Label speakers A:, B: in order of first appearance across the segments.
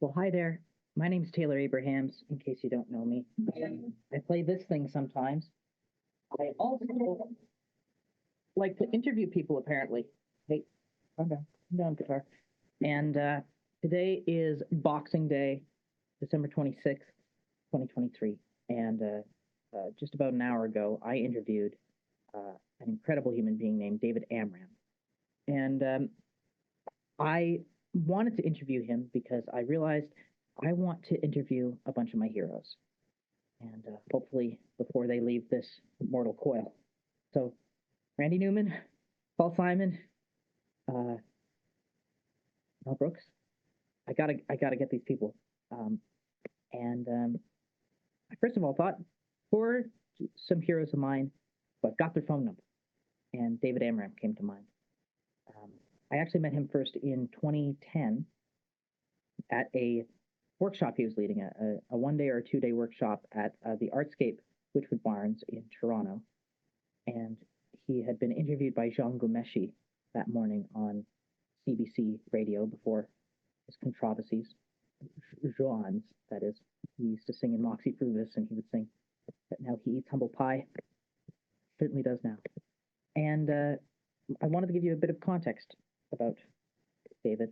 A: Well, hi there. My name's Taylor Abrahams, in case you don't know me. I play this thing sometimes. I also like to interview people, apparently. Hey, calm down, guitar. And today is Boxing Day, December 26th, 2023. And just about an hour ago, I interviewed an incredible human being named David Amram. And I wanted to interview him because I realized I want to interview a bunch of my heroes, and hopefully before they leave this mortal coil. So, Randy Newman, Paul Simon, uh, Mel Brooks. I gotta get these people. And I first of all thought for some heroes of mine, but got their phone number, and David Amram came to mind. Um, I actually met him first in 2010 at a workshop he was leading, a 1 day or a 2 day workshop at the Artscape Witchwood Barns in Toronto. And he had been interviewed by Jean Gomeshi that morning on CBC radio before his controversies. Jean's, that is. He used to sing in Moxie Fruvis, and he would sing that now he eats humble pie. Certainly does now. And I wanted to give you a bit of context about David.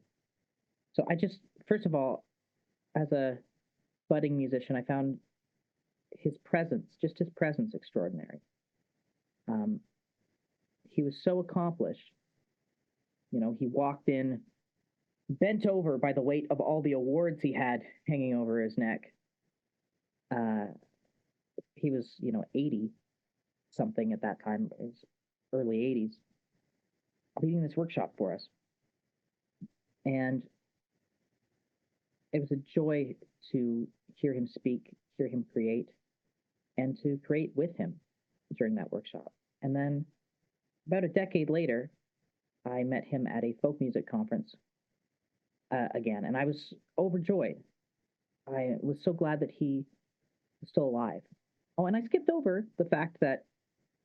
A: So first of all, as a budding musician, I found just his presence, extraordinary. He was so accomplished. You know, he walked in bent over by the weight of all the awards he had hanging over his neck. He was, 80 something at that time, his early 80s, leading this workshop for us. And it was a joy to hear him speak, hear him create, and to create with him during that workshop. And then about a decade later, I met him at a folk music conference again, and I was overjoyed. I was so glad that he was still alive. Oh, and I skipped over the fact that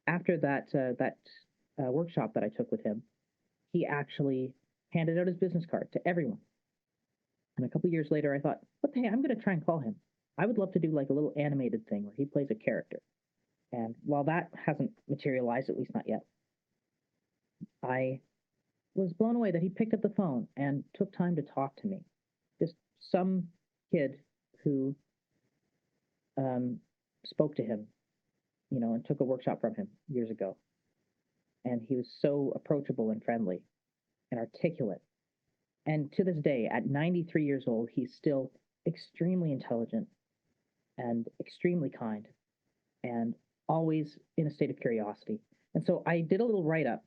A: after that workshop that I took with him, he actually handed out his business card to everyone. And a couple of years later, I thought, hey, I'm going to try and call him. I would love to do like a little animated thing where he plays a character. And while that hasn't materialized, at least not yet, I was blown away that he picked up the phone and took time to talk to me. Just some kid who spoke to him, and took a workshop from him years ago. And he was so approachable and friendly and articulate. And to this day, at 93 years old, he's still extremely intelligent and extremely kind and always in a state of curiosity. And so I did a little write-up.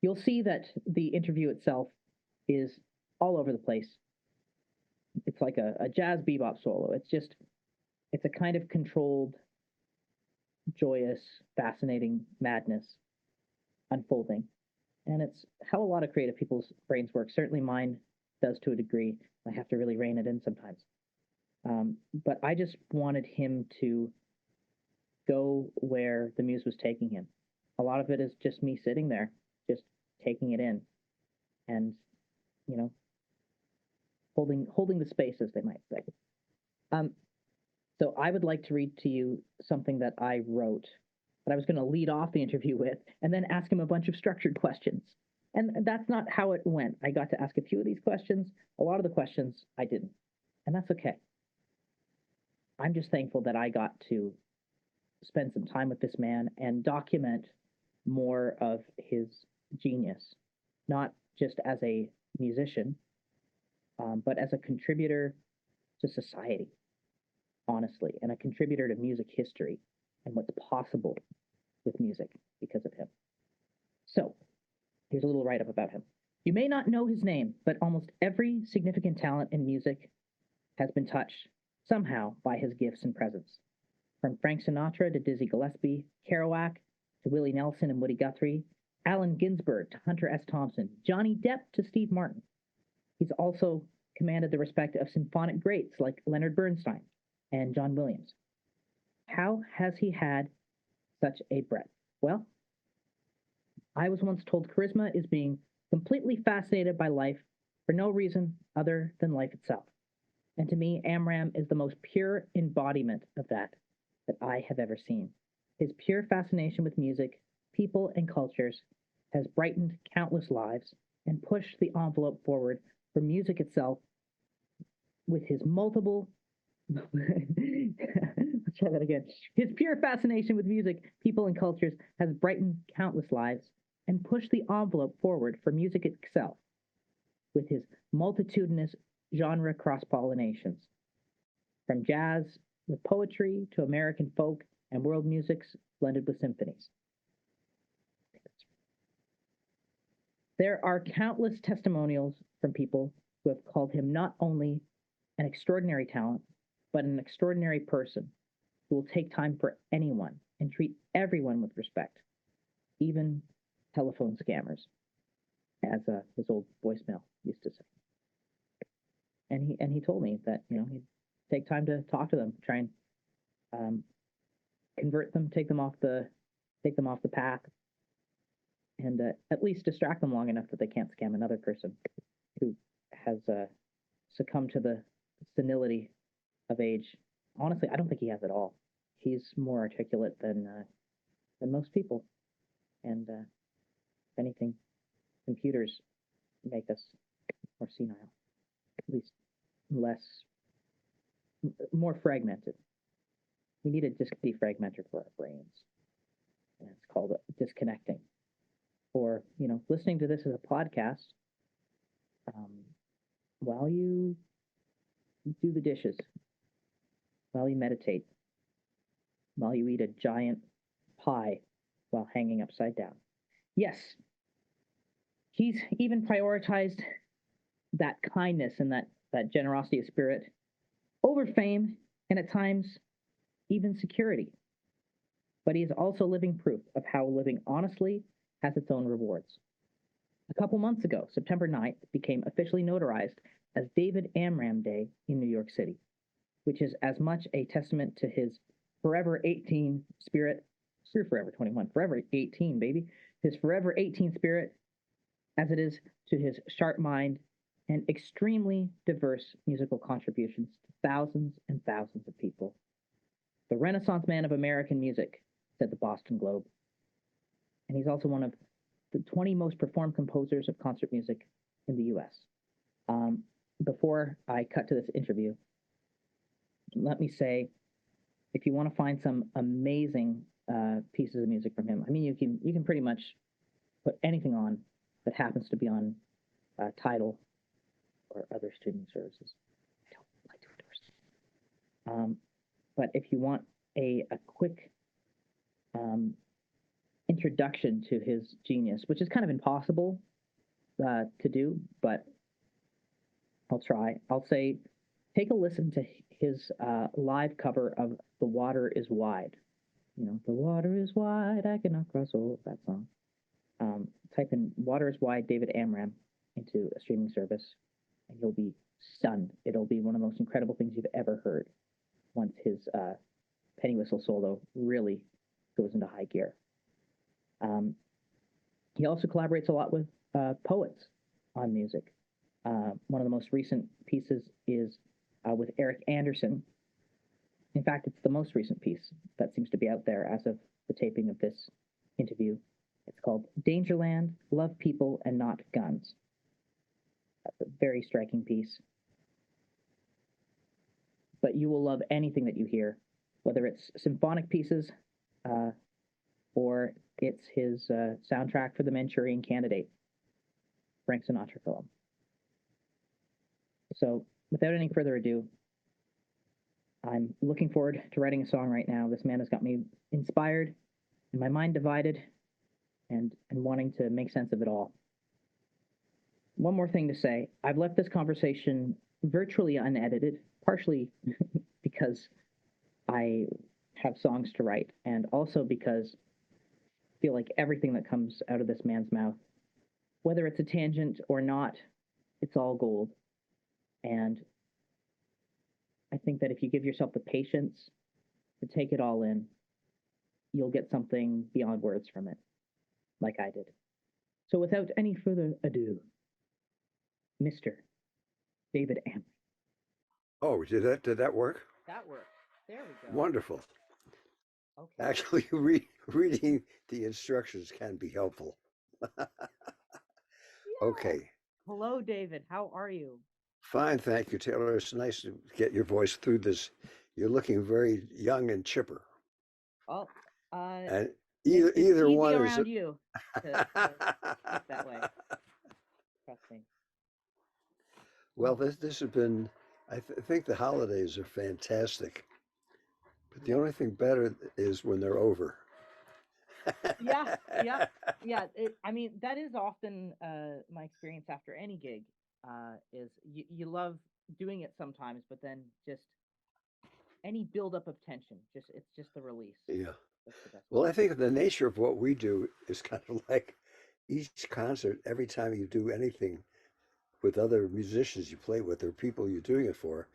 A: You'll see that the interview itself is all over the place. It's like a jazz bebop solo. It's a kind of controlled, joyous, fascinating madness unfolding. And it's how a lot of creative people's brains work. Certainly mine does to a degree. I have to really rein it in sometimes. But I just wanted him to go where the muse was taking him. A lot of it is just me sitting there, just taking it in and, holding the space, as they might say. So I would like to read to you something that I wrote that I was going to lead off the interview with and then ask him a bunch of structured questions. And that's not how it went. I got to ask a few of these questions. A lot of the questions I didn't. And that's okay. I'm just thankful that I got to spend some time with this man and document more of his genius, not just as a musician, but as a contributor to society, honestly, and a contributor to music history and what's possible with music because of him. So, here's a little write-up about him. You may not know his name, but almost every significant talent in music has been touched somehow by his gifts and presence. From Frank Sinatra to Dizzy Gillespie, Kerouac to Willie Nelson and Woody Guthrie, Allen Ginsberg to Hunter S. Thompson, Johnny Depp to Steve Martin. He's also commanded the respect of symphonic greats like Leonard Bernstein and John Williams. How has he had such a breadth? Well, I was once told charisma is being completely fascinated by life for no reason other than life itself. And to me, Amram is the most pure embodiment of that I have ever seen. His pure fascination with music, people, and cultures has brightened countless lives and pushed the envelope forward for music itself with his multiple. Let's try that again. His pure fascination with music, people, and cultures has brightened countless lives and pushed the envelope forward for music itself with his multitudinous genre cross-pollinations, from jazz with poetry to American folk and world musics blended with symphonies. There are countless testimonials from people who have called him not only an extraordinary talent, but an extraordinary person who will take time for anyone and treat everyone with respect, even telephone scammers, as his old voicemail used to say. And he told me that he'd take time to talk to them, try and convert them, take them off the path, and at least distract them long enough that they can't scam another person who has succumbed to the senility of age. Honestly, I don't think he has it all. He's more articulate than most people, and if anything, computers make us more senile, at least more fragmented. We need a disc defragmenter for our brains, and it's called disconnecting. Or listening to this as a podcast while you do the dishes, while you meditate, while you eat a giant pie while hanging upside down. Yes, he's even prioritized that kindness and that generosity of spirit over fame and at times even security. But he is also living proof of how living honestly has its own rewards. A couple months ago, September 9th became officially notarized as David Amram Day in New York City, which is as much a testament to his forever 18 spirit, forever 21, forever 18, baby, his forever 18 spirit, as it is to his sharp mind and extremely diverse musical contributions to thousands and thousands of people. The Renaissance man of American music, said the Boston Globe. And he's also one of the 20 most performed composers of concert music in the U.S. Before I cut to this interview, let me say, if you want to find some amazing pieces of music from him, I mean, you can pretty much put anything on that happens to be on Tidal or other streaming services. I don't like to endorse them. But if you want a quick introduction to his genius, which is kind of impossible to do, but I'll try. I'll say, take a listen to his live cover of "The Water Is Wide." The water is wide, I cannot cross over, that song. Type in "Water Is Wide" David Amram into a streaming service, and you'll be stunned. It'll be one of the most incredible things you've ever heard once his penny whistle solo really goes into high gear. He also collaborates a lot with poets on music. One of the most recent pieces is with Eric Anderson. In fact, it's the most recent piece that seems to be out there as of the taping of this interview. It's called "Dangerland, Love People and Not Guns." That's a very striking piece. But you will love anything that you hear, whether it's symphonic pieces or it's his soundtrack for The Manchurian Candidate, Frank Sinatra film. So without any further ado, I'm looking forward to writing a song right now. This man has got me inspired and my mind divided and wanting to make sense of it all. One more thing to say. I've left this conversation virtually unedited, partially because I have songs to write, and also because I feel like everything that comes out of this man's mouth, whether it's a tangent or not, it's all gold. And I think that if you give yourself the patience to take it all in, you'll get something beyond words from it, like I did. So without any further ado, Mr. David Amram.
B: Oh, did that work?
A: That works. There we go.
B: Wonderful.
A: Okay.
B: Actually, reading the instructions can be helpful.
A: Yeah.
B: Okay,
A: Hello, David. How are you?
B: fine, thank you, Taylor. It's nice to get your voice through this. You're looking very young and chipper,
A: Oh, uh,
B: and
A: it's
B: either
A: easy
B: one is.
A: around you to speak that way. Trust me.
B: Well,
A: Oh,
B: this has been. I think the holidays are fantastic, but the
A: yeah.
B: only thing better is when they're over.
A: Yeah, yeah, yeah. I mean, that is often my experience after any gig. Is you love doing it sometimes, but then just any buildup of tension, just it's just the release.
B: Yeah.
A: That's the best
B: Well,
A: part.
B: I think the nature of what we do is kind of like each concert. Every time you do anything with other musicians you play with or people you're doing it for,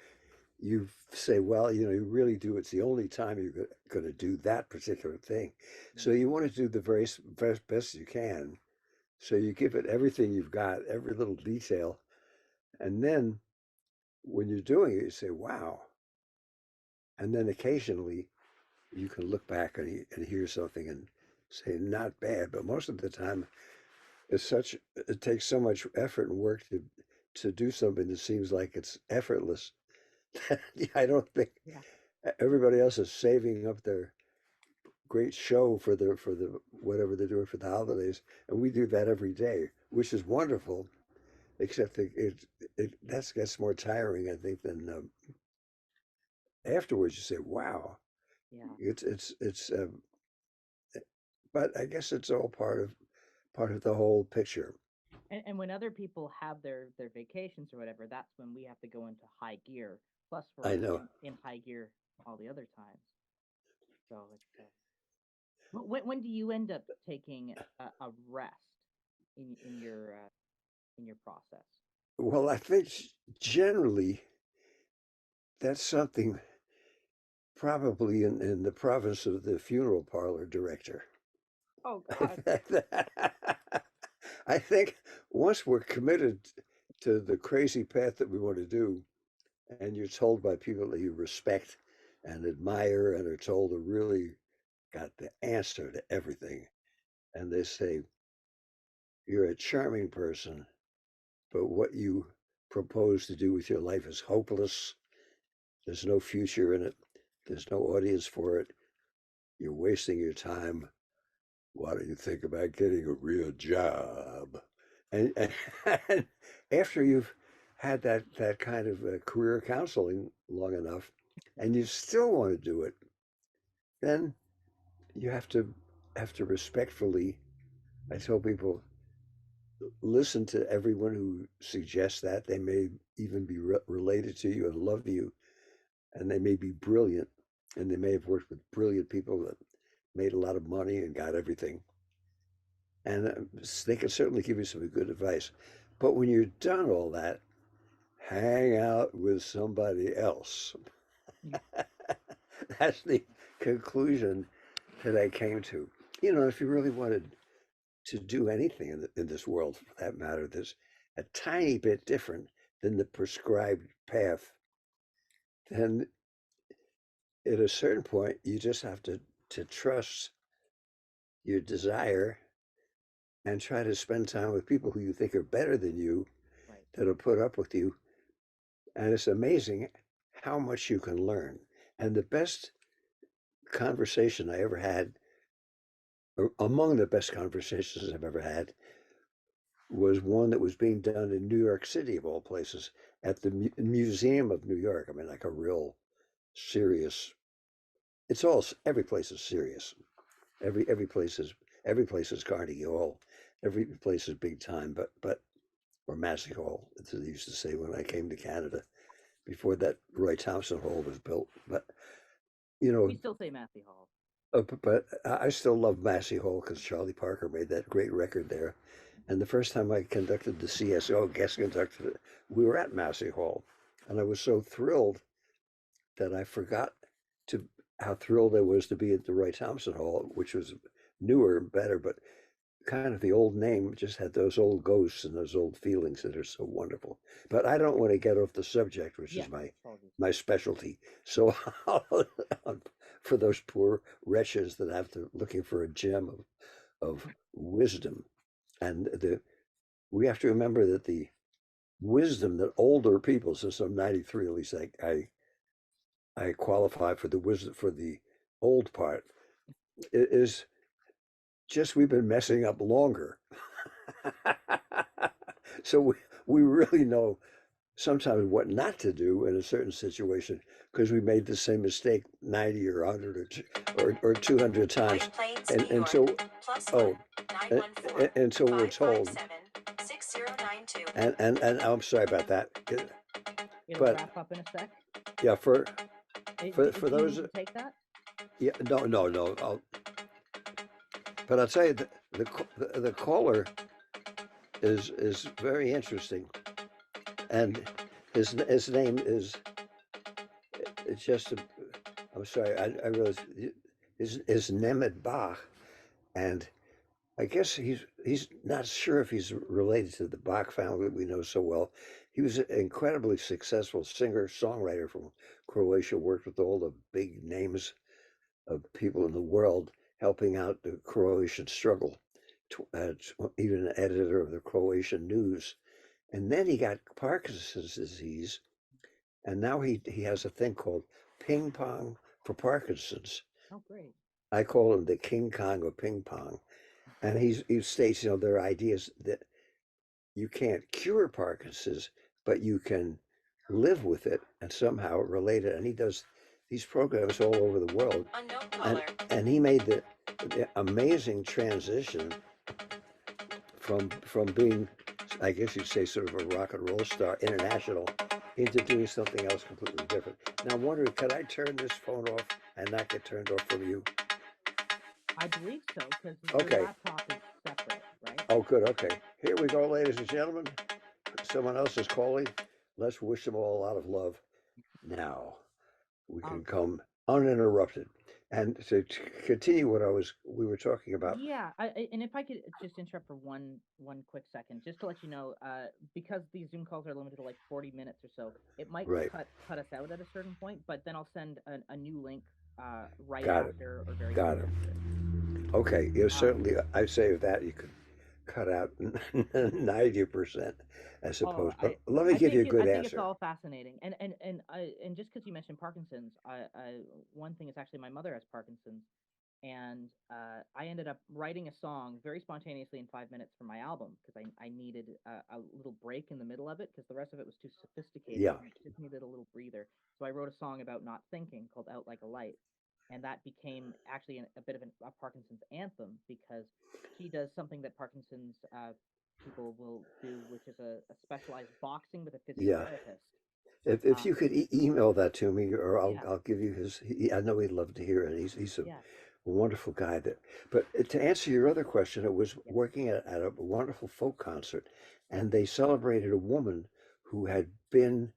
B: you say, well, you really do. It's the only time you're going to do that particular thing. So
A: Yeah,
B: you want to do the very best you can. So you give it everything you've got, every little detail. And then when you're doing it, you say, wow. And then occasionally you can look back and hear something and say, not bad. But most of the time, it takes so much effort and work to do something that seems like it's effortless. I don't think
A: yeah,
B: everybody else is saving up their great show for the whatever they're doing for the holidays, and we do that every day, which is wonderful. Except that gets more tiring, I think, than afterwards. You say, "Wow,
A: yeah.
B: it's." But I guess it's all part of the whole picture.
A: And when other people have their vacations or whatever, that's when we have to go into high gear. Plus,
B: I
A: we're
B: know.
A: in high gear all the other times. So it's when do you end up taking a rest in your process?
B: Well, I think generally that's something probably in the province of the funeral parlor director.
A: Oh God.
B: I think once we're committed to the crazy path that we want to do, and you're told by people that you respect and admire and are told to really got the answer to everything, and they say, you're a charming person, but what you propose to do with your life is hopeless. There's no future in it. There's no audience for it. You're wasting your time. Why don't you think about getting a real job? And after you've had that kind of career counseling long enough, and you still want to do it, then you have to respectfully. I tell people, listen to everyone who suggests that they may even be related to you and love you, and they may be brilliant, and they may have worked with brilliant people that made a lot of money and got everything, and they can certainly give you some good advice. But when you're done all that, hang out with somebody else.
A: Mm.
B: That's the conclusion that I came to. If you really wanted to do anything in this world, for that matter, that's a tiny bit different than the prescribed path, then at a certain point, you just have to trust your desire and try to spend time with people who you think are better than you
A: Right.
B: that'll put up with you. And it's amazing how much you can learn. And the best conversation I ever had, or among the best conversations I've ever had, was one that was being done in New York City, of all places, at the Museum of New York. I mean, like a real serious. Every place is serious. Every place is Carnegie Hall. Every place is big time, but or Massey Hall, as they used to say when I came to Canada before that Roy Thompson Hall was built. But you
A: We
B: know,
A: still say Massey Hall.
B: but I still love Massey Hall because Charlie Parker made that great record there. And the first time I conducted the CSO, guest conducted it, we were at Massey Hall. And I was so thrilled that I forgot to how thrilled I was to be at the Roy Thompson Hall, which was newer and better. But kind of the old name just had those old ghosts and those old feelings that are so wonderful. But I don't want to get off the subject, which
A: Yeah,
B: is
A: apologies.
B: my specialty. So for those poor wretches that have to looking for a gem of wisdom, and we have to remember that the wisdom that older people, since I'm 93, at least I qualify for the wisdom for the old part, is just we've been messing up longer. So we really know sometimes what not to do in a certain situation because we made the same mistake 90 or 100 or 200 times. And so, oh, and so we're told, and I'm sorry about that.
A: It'll
B: But
A: wrap up in a sec.
B: yeah,
A: Do
B: for
A: you need
B: those,
A: to take that?
B: yeah, no, but I'll tell you, the caller is very interesting, and his name is it's just a, I'm sorry, I realize is Nemeth Bach, and I guess he's not sure if he's related to the Bach family that we know so well. He was an incredibly successful singer songwriter from Croatia, worked with all the big names of people in the world, helping out the Croatian struggle. Even an editor of the Croatian news, and then he got Parkinson's disease, and now he has a thing called ping pong for Parkinson's.
A: Oh, great.
B: I call him the King Kong of ping pong, and he states, there are ideas that you can't cure Parkinson's, but you can live with it and somehow relate it. And he does these programs all over the world, and he made the amazing transition from being, I guess you'd say, sort of a rock and roll star, international, into doing something else completely different. Now, I'm wondering, could I turn this phone off and not get turned off from you?
A: I believe so, because
B: Okay.
A: your laptop is separate, right?
B: Oh, good. Okay. Here we go, ladies and gentlemen. Someone else is calling. Let's wish them all a lot of love. Now we can
A: Um,
B: come uninterrupted. And to continue what we were talking about.
A: Yeah, and if I could just interrupt for one quick second, just to let you know, because these Zoom calls are limited to like 40 minutes or so, it might
B: Right.
A: cut us out at a certain point, but then I'll send a new link right
B: Got it.
A: after or very
B: Got
A: soon
B: it.
A: after it.
B: Okay. Yeah, certainly. I say of that you could cut out 90%, I
A: Oh,
B: suppose. But let me give you a
A: I
B: good
A: think it's
B: answer.
A: all fascinating, and just because you mentioned Parkinson's, one thing is actually my mother has Parkinson's, and I ended up writing a song very spontaneously in 5 minutes for my album because I needed a little break in the middle of it because the rest of it was too sophisticated
B: Yeah.
A: and it just needed a little breather. So I wrote a song about not thinking called "Out Like a Light," and that became actually a bit of a Parkinson's anthem because she does something that Parkinson's people will do, which is a specialized boxing with a
B: Yeah.
A: physiotherapist.
B: If you could email that to me, or
A: Yeah,
B: I'll give you his. I know he'd love to hear it. He's a
A: yeah,
B: wonderful guy. But to answer your other question, it was
A: yeah.
B: working at a wonderful folk concert, and they celebrated a woman who had been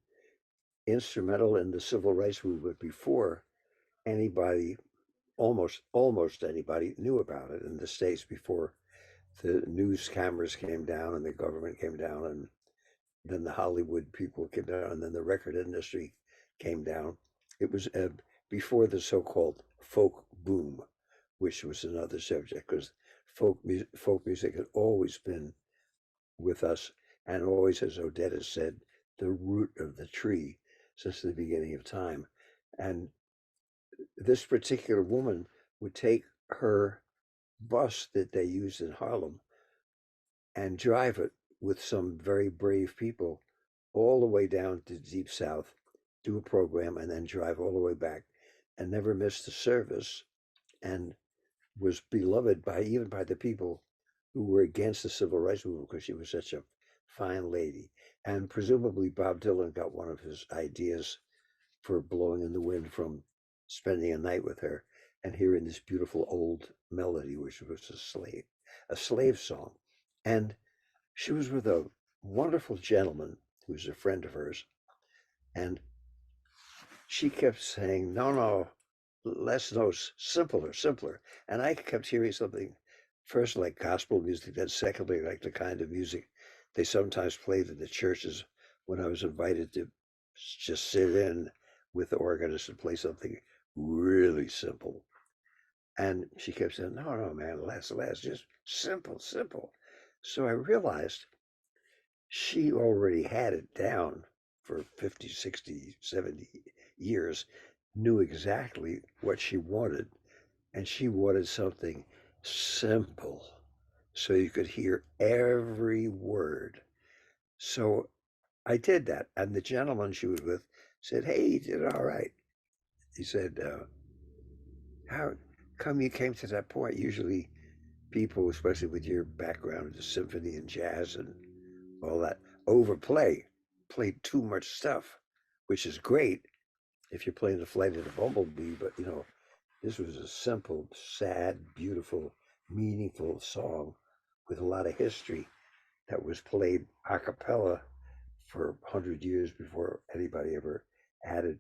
B: instrumental in the civil rights movement before anybody, almost anybody, knew about it in the States, before the news cameras came down and the government came down, and then the Hollywood people came down, and then the record industry came down. It was before the so-called folk boom, which was another subject, because folk music had always been with us, and always, as Odette has said, the root of the tree since the beginning of time. And this particular woman would take her bus that they used in Harlem and drive it with some very brave people all the way down to Deep South, do a program, and then drive all the way back, and never missed a service, and was beloved by even by the people who were against the civil rights movement because she was such a fine lady. And presumably Bob Dylan got one of his ideas for Blowing in the Wind from spending a night with her and hearing this beautiful old melody, which was a slave song. And she was with a wonderful gentleman who was a friend of hers, and she kept saying, "No, no, less, no, simpler, simpler." And I kept hearing something first like gospel music, then secondly like the kind of music they sometimes played in the churches when I was invited to just sit in with the organist and play something really simple. And she kept saying, no, no, man, less, just simple, simple. So I realized she already had it down for 50, 60, 70 years, knew exactly what she wanted, and she wanted something simple so you could hear every word. So I did that, and the gentleman she was with said, "Hey, you did all right." He said, "How come you came to that point? Usually people, especially with your background in symphony and jazz and all that, play too much stuff, which is great if you're playing the flight of the bumblebee, but this was a simple, sad, beautiful, meaningful song with a lot of history that was played a cappella for 100 years before anybody ever added,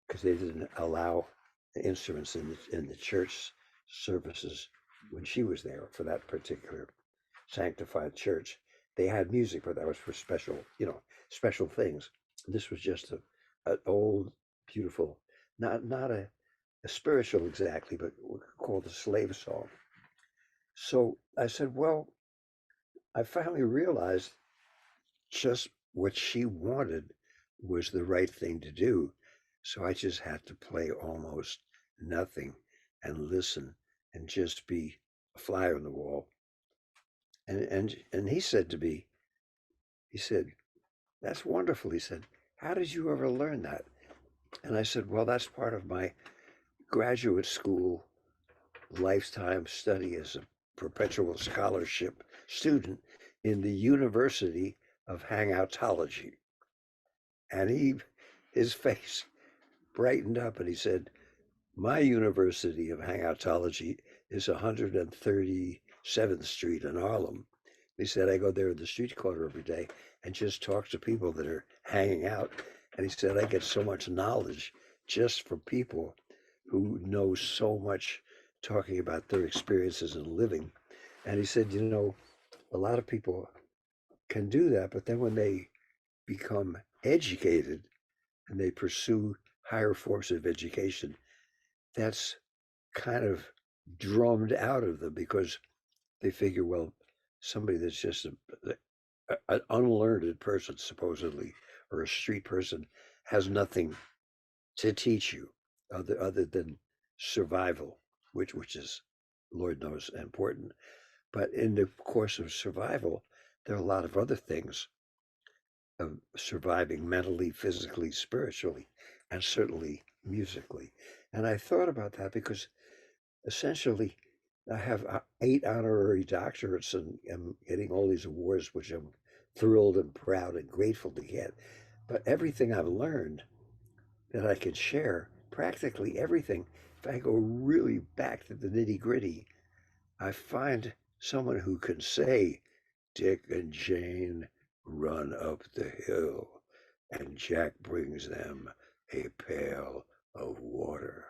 B: because they didn't allow the instruments in the church services when she was there for that particular sanctified church. They had music, but that was for special, special things. This was just an old, beautiful, not a spiritual exactly, but called a slave song. So I said, well, I finally realized just what she wanted was the right thing to do. So I just had to play almost nothing and listen and just be a fly on the wall. And he said to me, he said, that's wonderful. He said, how did you ever learn that? And I said, well, that's part of my graduate school lifetime study as a perpetual scholarship student in the University of Hangoutology. And his face brightened up and he said, my University of Hangoutology is 137th Street in Harlem. He said, I go there in the street corner every day and just talk to people that are hanging out. And he said, I get so much knowledge just from people who know so much talking about their experiences in living. And he said, a lot of people can do that, but then when they become educated and they pursue higher forms of education, that's kind of drummed out of them because they figure, well, somebody that's just an unlearned person, supposedly, or a street person, has nothing to teach you other than survival, which is, Lord knows, important. But in the course of survival, there are a lot of other things of surviving mentally, physically, spiritually, and certainly musically. And I thought about that because essentially I have 8 honorary doctorates and am getting all these awards, which I'm thrilled and proud and grateful to get. But everything I've learned that I can share, practically everything, if I go really back to the nitty gritty, I find someone who can say, Dick and Jane run up the hill, and Jack brings them a pail of water,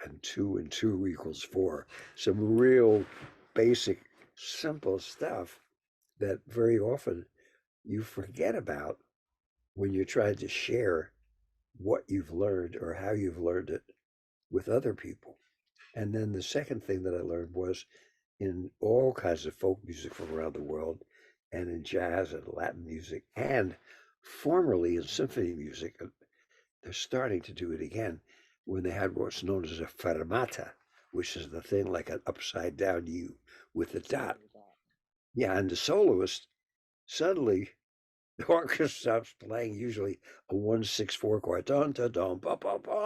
B: and 2 and 2 equals 4. Some real basic, simple stuff that very often you forget about when you're trying to share what you've learned or how you've learned it with other people. And then the second thing that I learned was in all kinds of folk music from around the world, and in jazz and Latin music, and formerly in symphony music. They're starting to do it again when they had what's known as a fermata, which is the thing like an upside down U with a dot. Yeah, and the soloist suddenly the orchestra stops playing usually a 1/6/4 chord, dun dun dun ba ba ba,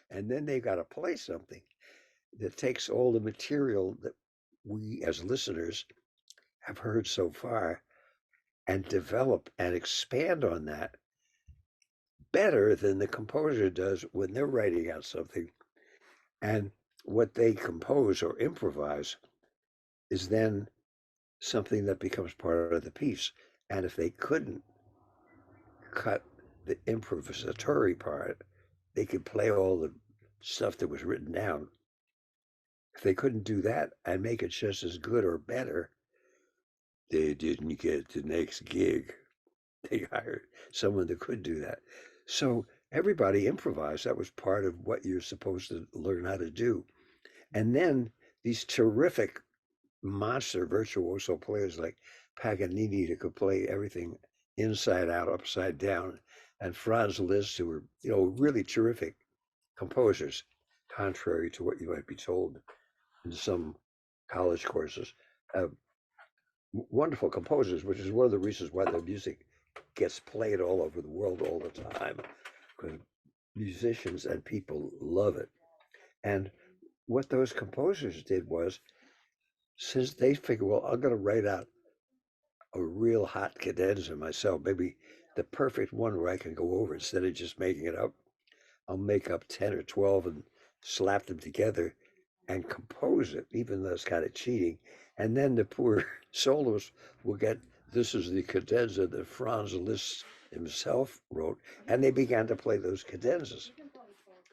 B: and then they've got to play something that takes all the material that we as listeners have heard so far and develop and expand on that better than the composer does when they're writing out something. And what they compose or improvise is then something that becomes part of the piece. And if they couldn't cut the improvisatory part, they could play all the stuff that was written down If they couldn't do that and make it just as good or better, they didn't get the next gig. They hired someone that could do that. So everybody improvised. That was part of what you're supposed to learn how to do. And then these terrific monster virtuoso players like Paganini that could play everything inside out, upside down, and Franz Liszt, who were, really terrific composers, contrary to what you might be told in some college courses. Uh, Wonderful composers, which is one of the reasons why their music gets played all over the world all the time, because musicians and people love it. And what those composers did was, since they figured, well, I'm going to write out a real hot cadenza myself, maybe the perfect one where I can go over instead of just making it up. I'll make up 10 or 12 and slap them together and compose it, even though it's kind of cheating. And then the poor soloist will get, this is the cadenza that Franz Liszt himself wrote, and they began to play those cadenzas.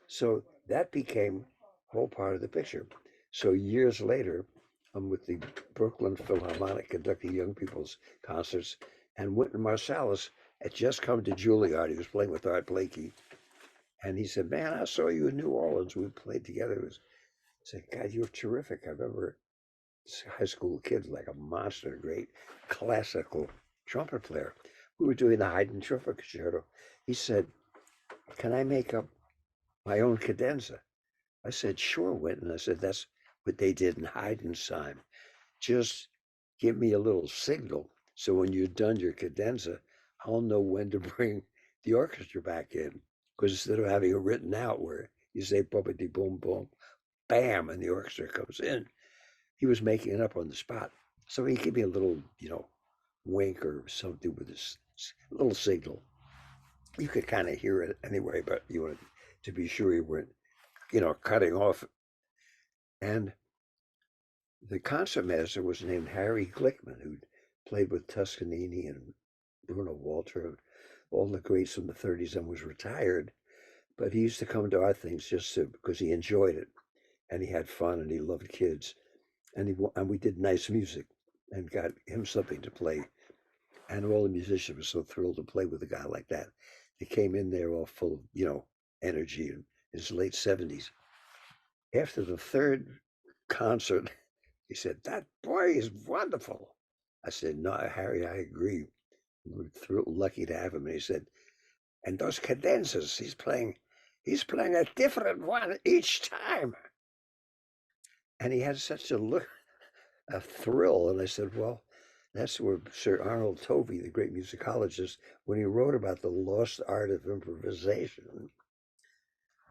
B: So that became a whole part of the picture. So years later, I'm with the Brooklyn Philharmonic conducting young people's concerts, and Wynton Marsalis had just come to Juilliard. He was playing with Art Blakey, and he said, "Man, I saw you in New Orleans. We played together." I said, "God, you're terrific. I remember high school kid, like a monster, great classical trumpet player. We were doing the Haydn Trumpet Concerto." He said, "Can I make up my own cadenza?" I said, "Sure, Wynton." I said, "That's what they did in Haydn's time. Just give me a little signal, so when you're done your cadenza, I'll know when to bring the orchestra back in. Because instead of having it written out where you say bumpity boom boom, bam, and the orchestra comes in, he was making it up on the spot. So he gave me a little, wink or something with this little signal. You could kind of hear it anyway, but you wanted to be sure you weren't, cutting off. And the concertmaster was named Harry Glickman, who played with Toscanini and Bruno Walter, all the greats from the 30s, and was retired. But he used to come to our things because he enjoyed it, and he had fun, and he loved kids, and we did nice music, and got him something to play. And all the musicians were so thrilled to play with a guy like that. They came in there all full of energy in his late 70s. After the third concert, he said, "That boy is wonderful." I said, "No, Harry, I agree. We're lucky to have him." And he said, "And those cadenzas, he's playing a different one each time." And he had such a thrill. And I said, "Well, that's where Sir Arnold Tovey, the great musicologist, when he wrote about the lost art of improvisation,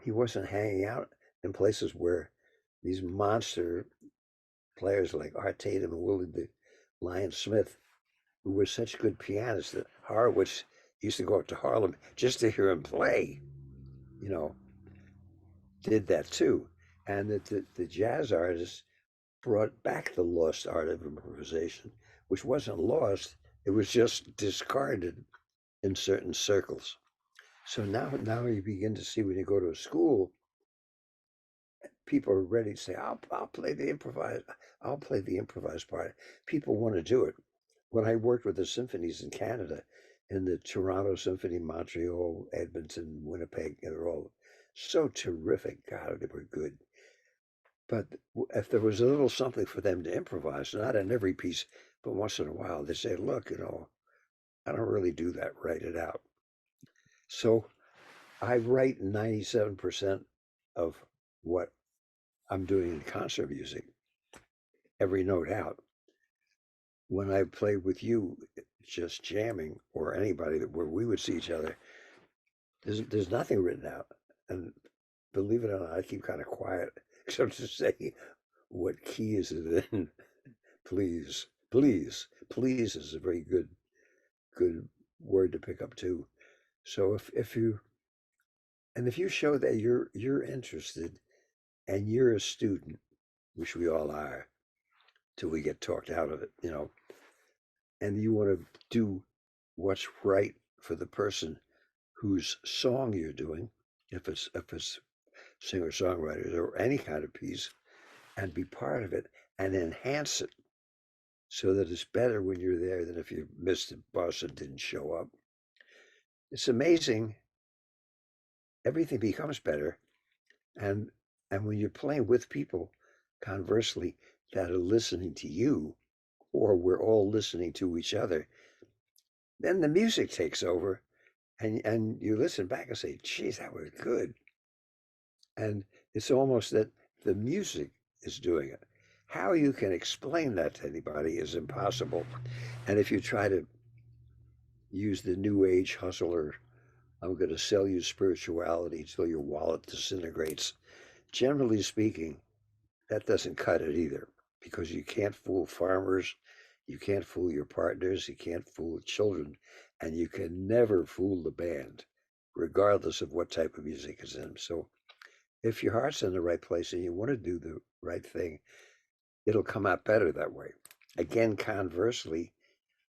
B: he wasn't hanging out in places where these monster players like Art Tatum and Willie the Lion Smith, who were such good pianists that Horowitz used to go up to Harlem just to hear him play, you know, did that too. And that the jazz artists brought back the lost art of improvisation, which wasn't lost, it was just discarded in certain circles. So now you begin to see when you go to a school, people are ready to say, I'll play the improvised part. People want to do it. When I worked with the symphonies in Canada, in the Toronto Symphony, Montreal, Edmonton, Winnipeg, they're all so terrific. God, they were good. But if there was a little something for them to improvise, not in every piece, but once in a while, they say, "Look, I don't really do that. Write it out." So I write 97% of what I'm doing in concert music, every note out. When I play with you, just jamming, or anybody where we would see each other, there's nothing written out. And believe it or not, I keep kind of quiet, except to say, "What key is it in?" Please, please, please is a very good word to pick up too. So if you show that you're interested and you're a student, which we all are, till we get talked out of it, and you want to do what's right for the person whose song you're doing, if it's singer songwriters or any kind of piece, and be part of it and enhance it so that it's better when you're there than if you missed the bus and didn't show up. It's amazing. Everything becomes better. And and when you're playing with people, conversely, that are listening to you, or we're all listening to each other, then the music takes over and you listen back and say, geez, that was good. And it's almost that the music is doing it. How you can explain that to anybody is impossible. And if you try to use the new age hustler, I'm going to sell you spirituality till your wallet disintegrates. Generally speaking, that doesn't cut it either because you can't fool farmers, you can't fool your partners, you can't fool children, and you can never fool the band, regardless of what type of music is in them. So if your heart's in the right place and you want to do the right thing, it'll come out better that way. Again, conversely,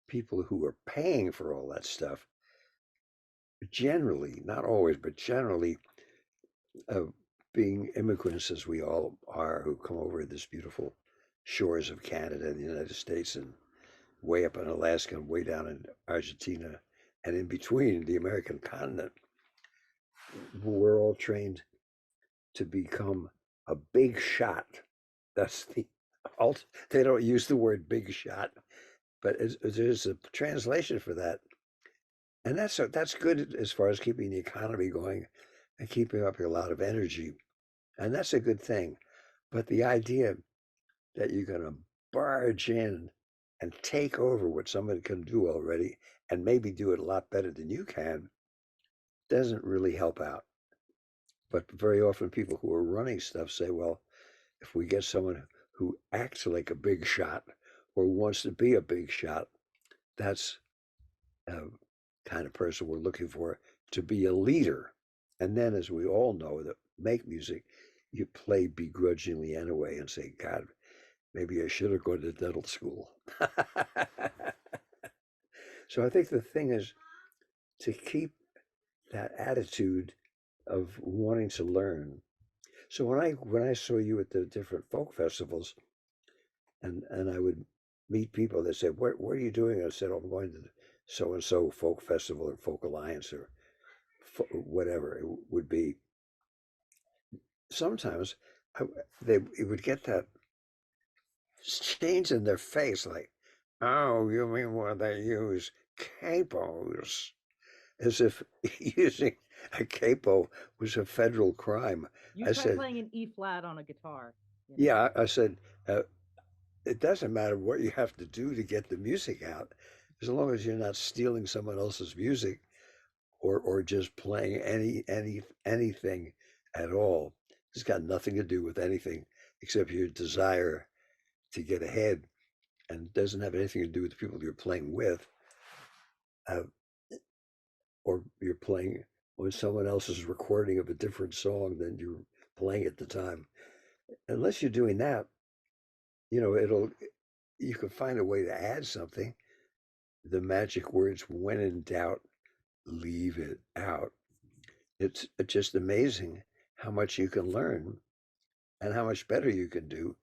B: people who are paying for all that stuff generally, not always, but generally, uh, being immigrants as we all are who come over this beautiful shores of Canada and the United States and way up in Alaska and way down in Argentina and in between the American continent, we're all trained to become a big shot. That's the they don't use the word big shot, but there's a translation for that. And that's good as far as keeping the economy going and keeping up a lot of energy. And that's a good thing. But the idea that you're going to barge in and take over what somebody can do already and maybe do it a lot better than you can doesn't really help out. But very often people who are running stuff say, well, if we get someone who acts like a big shot or wants to be a big shot, that's a kind of person we're looking for to be a leader. And then, as we all know that make music, you play begrudgingly anyway and say, God, maybe I should have gone to dental school. So I think the thing is to keep that attitude of wanting to learn. So when I saw you at the different folk festivals, and I would meet people that said, "What are you doing?" I said, "Oh, I'm going to the so and so folk festival or folk alliance or whatever it would be." Sometimes I, they would get that change in their face, like, "Oh, you mean when they use capos?" As if using a capo was a federal crime.
A: You
B: I
A: try
B: said,
A: playing an E flat on a guitar. You know.
B: yeah, I said, it doesn't matter what you have to do to get the music out, as long as you're not stealing someone else's music or just playing anything at all. It's got nothing to do with anything except your desire to get ahead and doesn't have anything to do with the people you're playing with. Uh, or you're playing when someone else is recording of a different song than you're playing at the time. Unless you're doing that, you can find a way to add something. The magic words, when in doubt, leave it out. It's just amazing how much you can learn and how much better you can do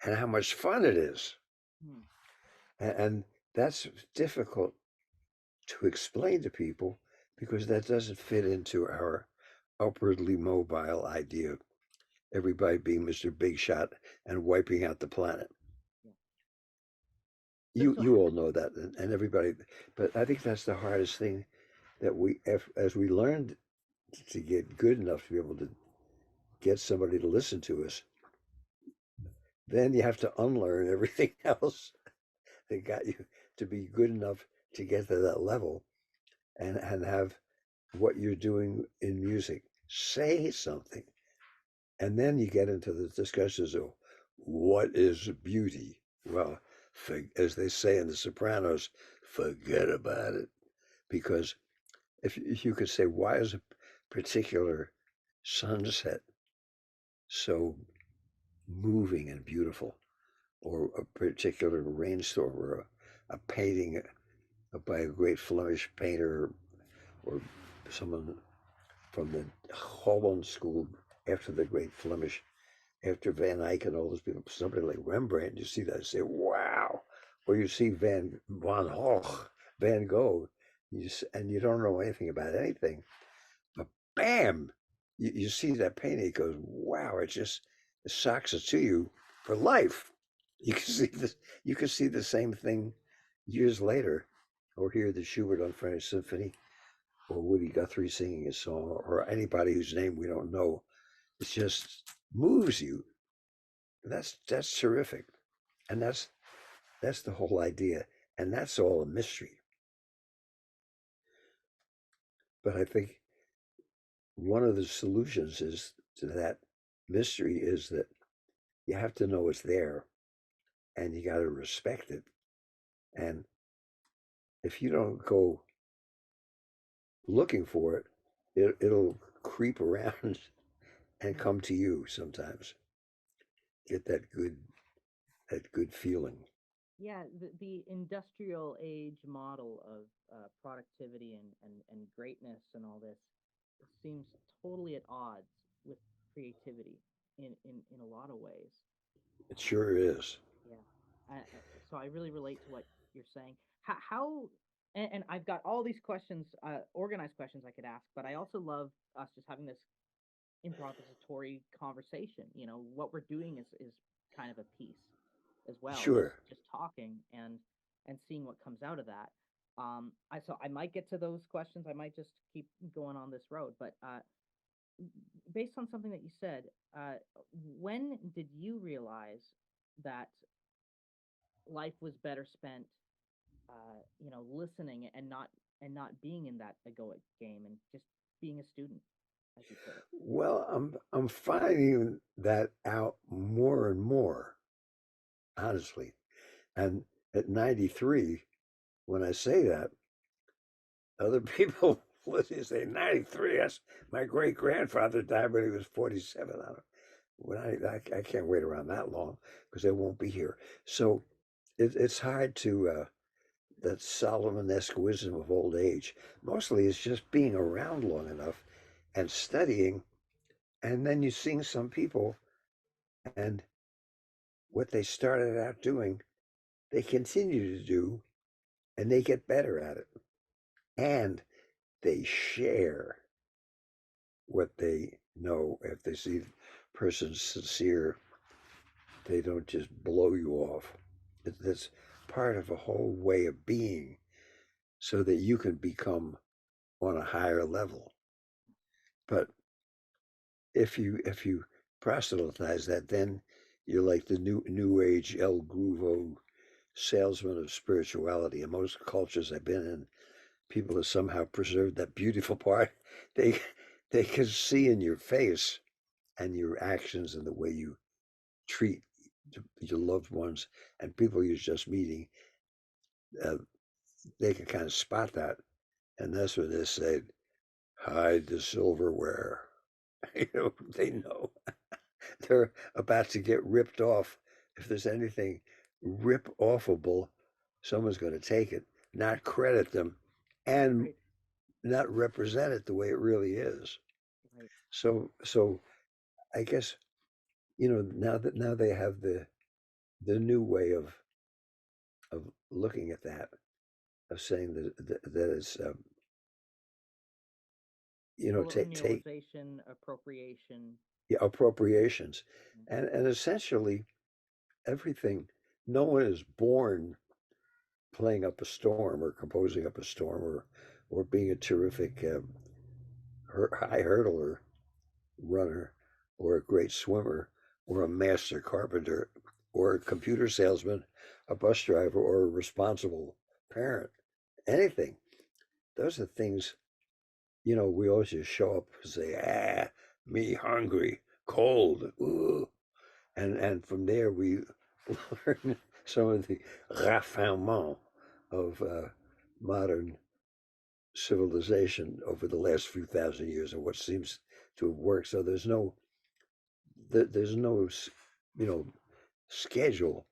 B: and how much fun it is.
A: Hmm.
B: And that's difficult to explain to people because that doesn't fit into our upwardly mobile idea of everybody being Mr. Big Shot and wiping out the planet.
A: Yeah.
B: You all know that, and everybody, but I think that's the hardest thing that as we learned to get good enough to be able to get somebody to listen to us, then you have to unlearn everything else that got you to be good enough to get to that level and have what you're doing in music say something. And then you get into the discussions of what is beauty. Well, as they say in The Sopranos, forget about it. Because if you could say, why is a particular sunset so moving and beautiful, or a particular rainstorm, or a painting by a great Flemish painter, or someone from the Holland School after the great Flemish after Van Eyck and all those people, somebody like Rembrandt, you see that and say, wow. Or you see Van Gogh, Van Gogh, and you don't know anything about anything, but bam, you see that painting, it goes, wow, it shocks it to you for life. You can see this, you can see the same thing years later, or hear the Schubert Unfinished Symphony, or Woody Guthrie singing a song, or anybody whose name we don't know. It just moves you. That's terrific, and that's the whole idea, and that's all a mystery. But I think one of the solutions is to that mystery is that you have to know it's there, and you got to respect it. And if you don't go looking for it, it'll creep around and come to you sometimes. Get that good feeling.
A: Yeah, the industrial age model of productivity and greatness and all this seems totally at odds with creativity in a lot of ways.
B: It sure is.
A: Yeah. So I really relate to what you're saying. How and I've got all these questions, organized questions I could ask, but I also love us just having this improvisatory conversation. You know, what we're doing is kind of a piece as well,
B: Sure.
A: just talking and seeing what comes out of that. I might get to those questions. I might just keep going on this road, but based on something that you said, uh, when did you realize that life was better spent, listening and not being in that egoic game and just being a student, as you put it?
B: Well, I'm finding that out more and more, honestly. And at 93, when I say that, other people listen say 93. That's my great grandfather died when he was 47. I don't, when I can't wait around that long because I won't be here. So it's hard to that Solomon-esque wisdom of old age. Mostly it's just being around long enough and studying, and then you see some people and what they started out doing, they continue to do, and they get better at it, and they share what they know. If they see the person's sincere, they don't just blow you off. That's part of a whole way of being so that you can become on a higher level. But if you proselytize that, then you're like the new age El Gruvo salesman of spirituality. In most cultures I've been in, people have somehow preserved that beautiful part. They they can see in your face and your actions and the way you treat your loved ones and people you're just meeting. Uh, they can kind of spot that, and that's when they say, "Hide the silverware." They know they're about to get ripped off. If there's anything rip offable, someone's going to take it, not credit them, and
A: Right,
B: not represent it the way it really is.
A: right.
B: So I guess now they have the new way of looking at that, of saying that it's take
A: Colonialization, appropriation.
B: yeah, appropriations,
A: Mm.
B: and essentially everything. No one is born playing up a storm or composing up a storm or being a terrific high hurdler runner or a great swimmer or a master carpenter or a computer salesman, a bus driver or a responsible parent. Anything. Those are things, we always just show up and say, me hungry, cold, ooh. And from there we learn some of the raffinement of modern civilization over the last few thousand years and what seems to have worked. So there's no you know schedule,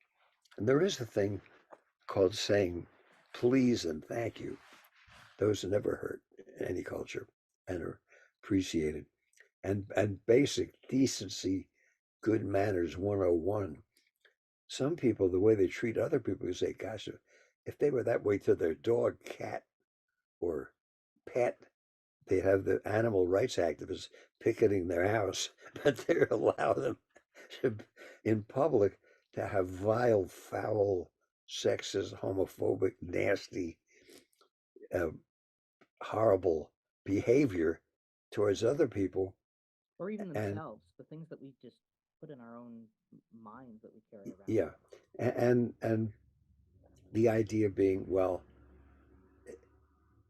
B: and there is a thing called saying please and thank you. Those never hurt any culture and are appreciated. And basic decency, good manners 101. Some people, the way they treat other people, you say, gosh, if they were that way to their dog, cat, or pet, they have the animal rights activists picketing their house, but they allow them to, in public to have vile, foul, sexist, homophobic, nasty, uh, horrible behavior towards other people.
A: Or even
B: And
A: themselves, the things that we just put in our own minds that we carry around.
B: yeah, and the idea being, well,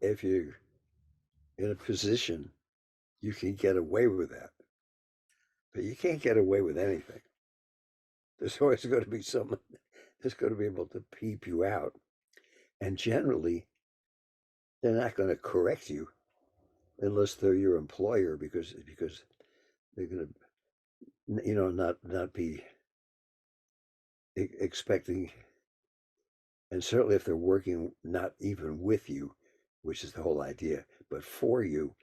B: if you're in a position, you can get away with that, but you can't get away with anything. There's always going to be someone that's going to be able to peep you out, and generally, they're not going to correct you unless they're your employer, because they're going to, not be expecting, and certainly if they're working not even with you, which is the whole idea, but for you,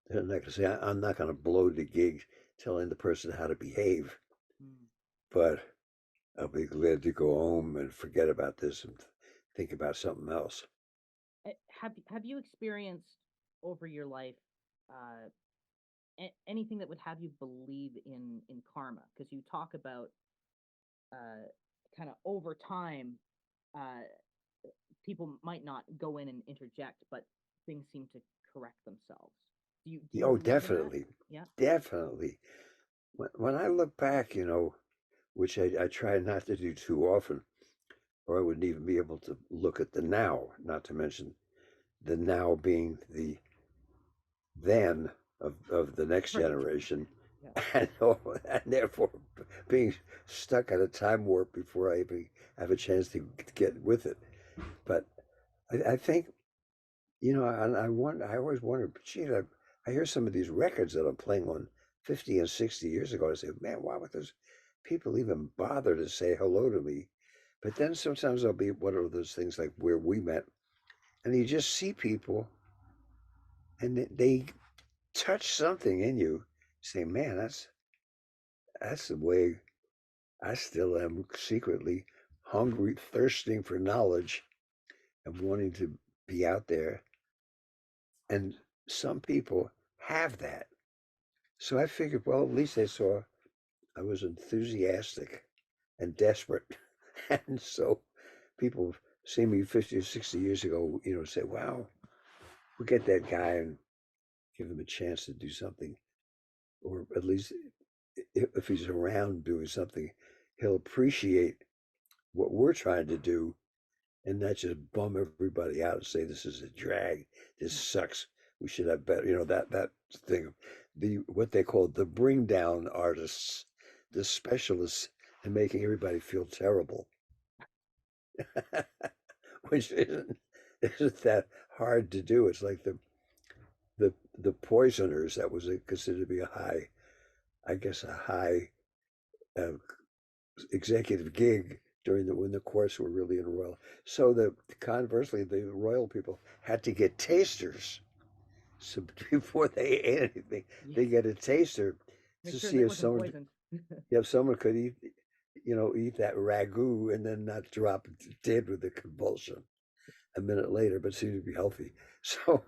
B: they're not going to say, I'm not going to blow the gig telling the person how to behave,
A: Mm.
B: but I'll be glad to go home and forget about this and think about something else.
A: Have you experienced over your life uh, anything that would have you believe in karma? Because you talk about kind of over time, uh, people might not go in and interject, but things seem to correct themselves. Do you
B: Oh,
A: believe in that?
B: definitely,
A: Yeah.
B: definitely. When I look back, which I try not to do too often, or I wouldn't even be able to look at the now, not to mention the now being the then of the next
A: Right.
B: generation,
A: Yeah.
B: and therefore being stuck at a time warp before I even have a chance to get with it. But I think, and I always wonder, gee, I hear some of these records that I'm playing on 50 and 60 years ago. I say, man, why would those people even bother to say hello to me? But then sometimes I'll be one of those things like where we met, and you just see people, and they touch something in you. Say, man, that's the way I still am, secretly hungry, thirsting for knowledge, and wanting to be out there. And some people have that. So I figured, well, at least they saw I was enthusiastic and desperate. And so people see me 50 or 60 years ago, say, wow, we'll get that guy and give him a chance to do something. Or at least if he's around doing something, he'll appreciate what we're trying to do and not just bum everybody out and say, this is a drag. This sucks. We should have better, that thing, what they call the bring down artists, the specialists in making everybody feel terrible, which isn't that hard to do. It's like the poisoners, that was considered to be a high, I guess, a high uh, executive gig during when the courts were really in royal. So conversely, the royal people had to get tasters. So before they ate anything,
A: Yeah.
B: they get a taster
A: Make
B: to
A: sure
B: see
A: they
B: if
A: wasn't
B: someone,
A: poisoned.
B: if someone could eat that ragu and then not drop dead with a convulsion a minute later, but seem to be healthy. So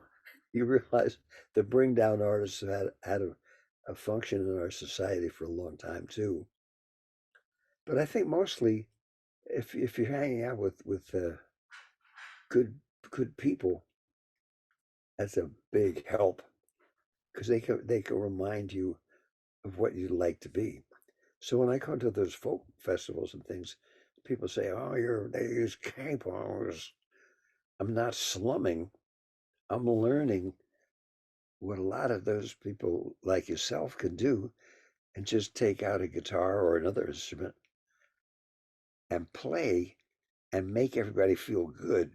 B: you realize the bring down artists had a function in our society for a long time too. But I think mostly, if you're hanging out with good good people, that's a big help, because they can remind you of what you'd like to be. So when I come to those folk festivals and things, people say, "Oh, they use capos." I'm not slumming. I'm learning what a lot of those people like yourself can do, and just take out a guitar or another instrument and play and make everybody feel good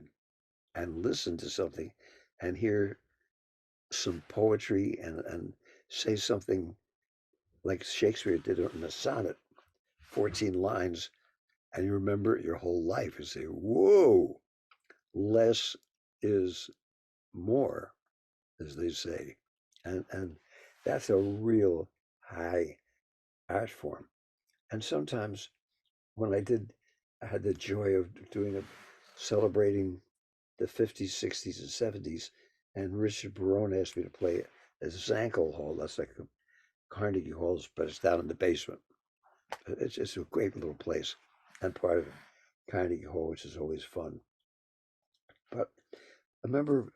B: and listen to something and hear some poetry and say something like Shakespeare did in a sonnet, 14 lines, and you remember it your whole life. You say, whoa, less is more, as they say. And that's a real high art form. And sometimes when I had the joy of doing a celebrating the 50s, 60s, and 70s, and Richard Barone asked me to play at Zankel Hall. That's like the Carnegie Halls, but it's down in the basement. It's a great little place and part of Carnegie Hall, which is always fun. But I remember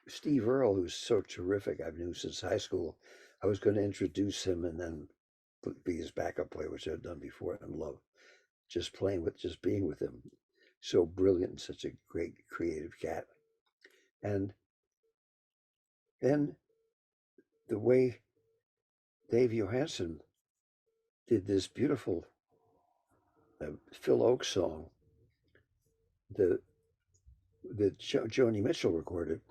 B: Steve Earle, who's so terrific. I've known since high school. I was going to introduce him and then be his backup player, which I've done before and love just being with him. So brilliant and such a great creative cat. And then the way Dave Johansen did this beautiful Phil Oakes song, the Joni Mitchell recorded.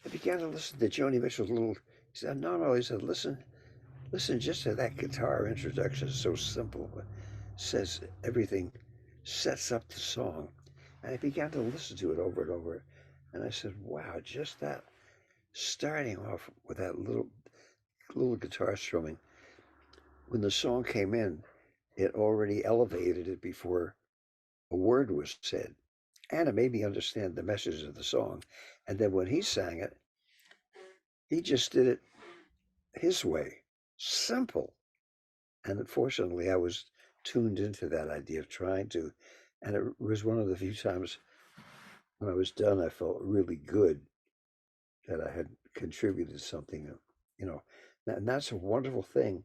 B: I began to listen to Joni Mitchell's little. He said, "No." He said, listen just to that guitar introduction. It's so simple, but says everything, sets up the song." And I began to listen to it over and over, and I said, "Wow, just that starting off with that little guitar strumming. When the song came in, it already elevated it before a word was said. And it made me understand the message of the song. And then when he sang it, he just did it his way. Simple. And unfortunately, I was tuned into that idea of trying to. And it was one of the few times when I was done, I felt really good that I had contributed something, you know. And that's a wonderful thing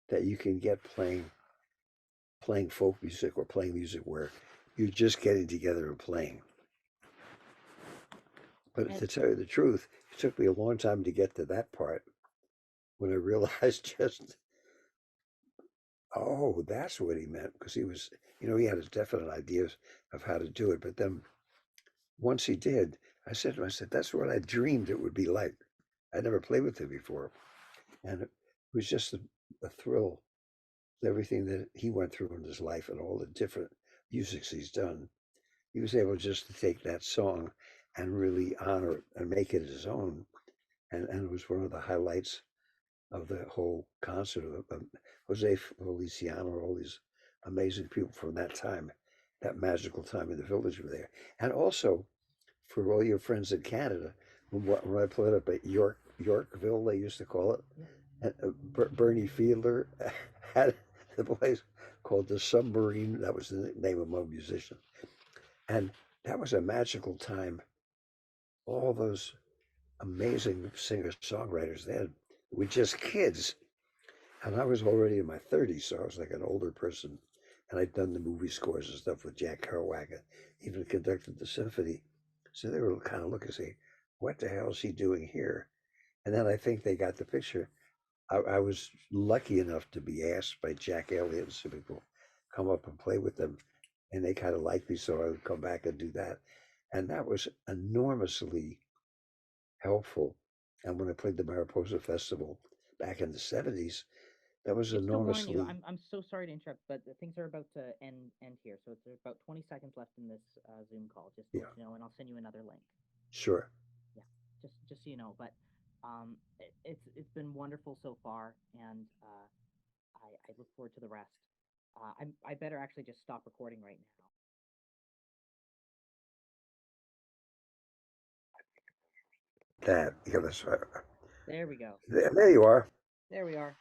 B: that you can get playing folk music or playing music where you're just getting together and playing. But
A: And
B: to tell you the truth, it took me a long time to get to that part when I realized just, oh, that's what he meant. Because he was, he had his definite ideas of how to do it. But then once he did, I said to him, that's what I dreamed it would be like. I never played with him before. And it was just a thrill, everything that he went through in his life and all the different musics he's done. He was able just to take that song and really honor it and make it his own. And it was one of the highlights of the whole concert of Jose Feliciano, all these amazing people from that time, that magical time in the village were there. And also for all your friends in Canada, when I played up at Yorkville, they used to call it, and Bernie Fiedler had the place called the Submarine. That was the name of my musician. And that was a magical time. All those amazing singer-songwriters then were just kids. And I was already in my 30s, so I was like an older person. And I'd done the movie scores and stuff with Jack Kerouac, and even conducted the symphony. So they were kind of looking, saying, what the hell is he doing here? And then I think they got the picture. I was lucky enough to be asked by Jack Elliott and some people come up and play with them. And they kind of liked me, so I would come back and do that. And that was enormously helpful. And when I played the Mariposa Festival back in the 70s, that was
A: just to warn you,
B: enormously,
A: I'm so sorry to interrupt, but things are about to end here. So there's about 20 seconds left in this Zoom call, just to let
B: yeah,
A: you know, and I'll send you another link.
B: sure.
A: Yeah, just so you know. But it's been wonderful so far, and I look forward to the rest. I better actually just stop recording right now.
B: Yeah, that's right.
A: There we go.
B: There you are.
A: There we are.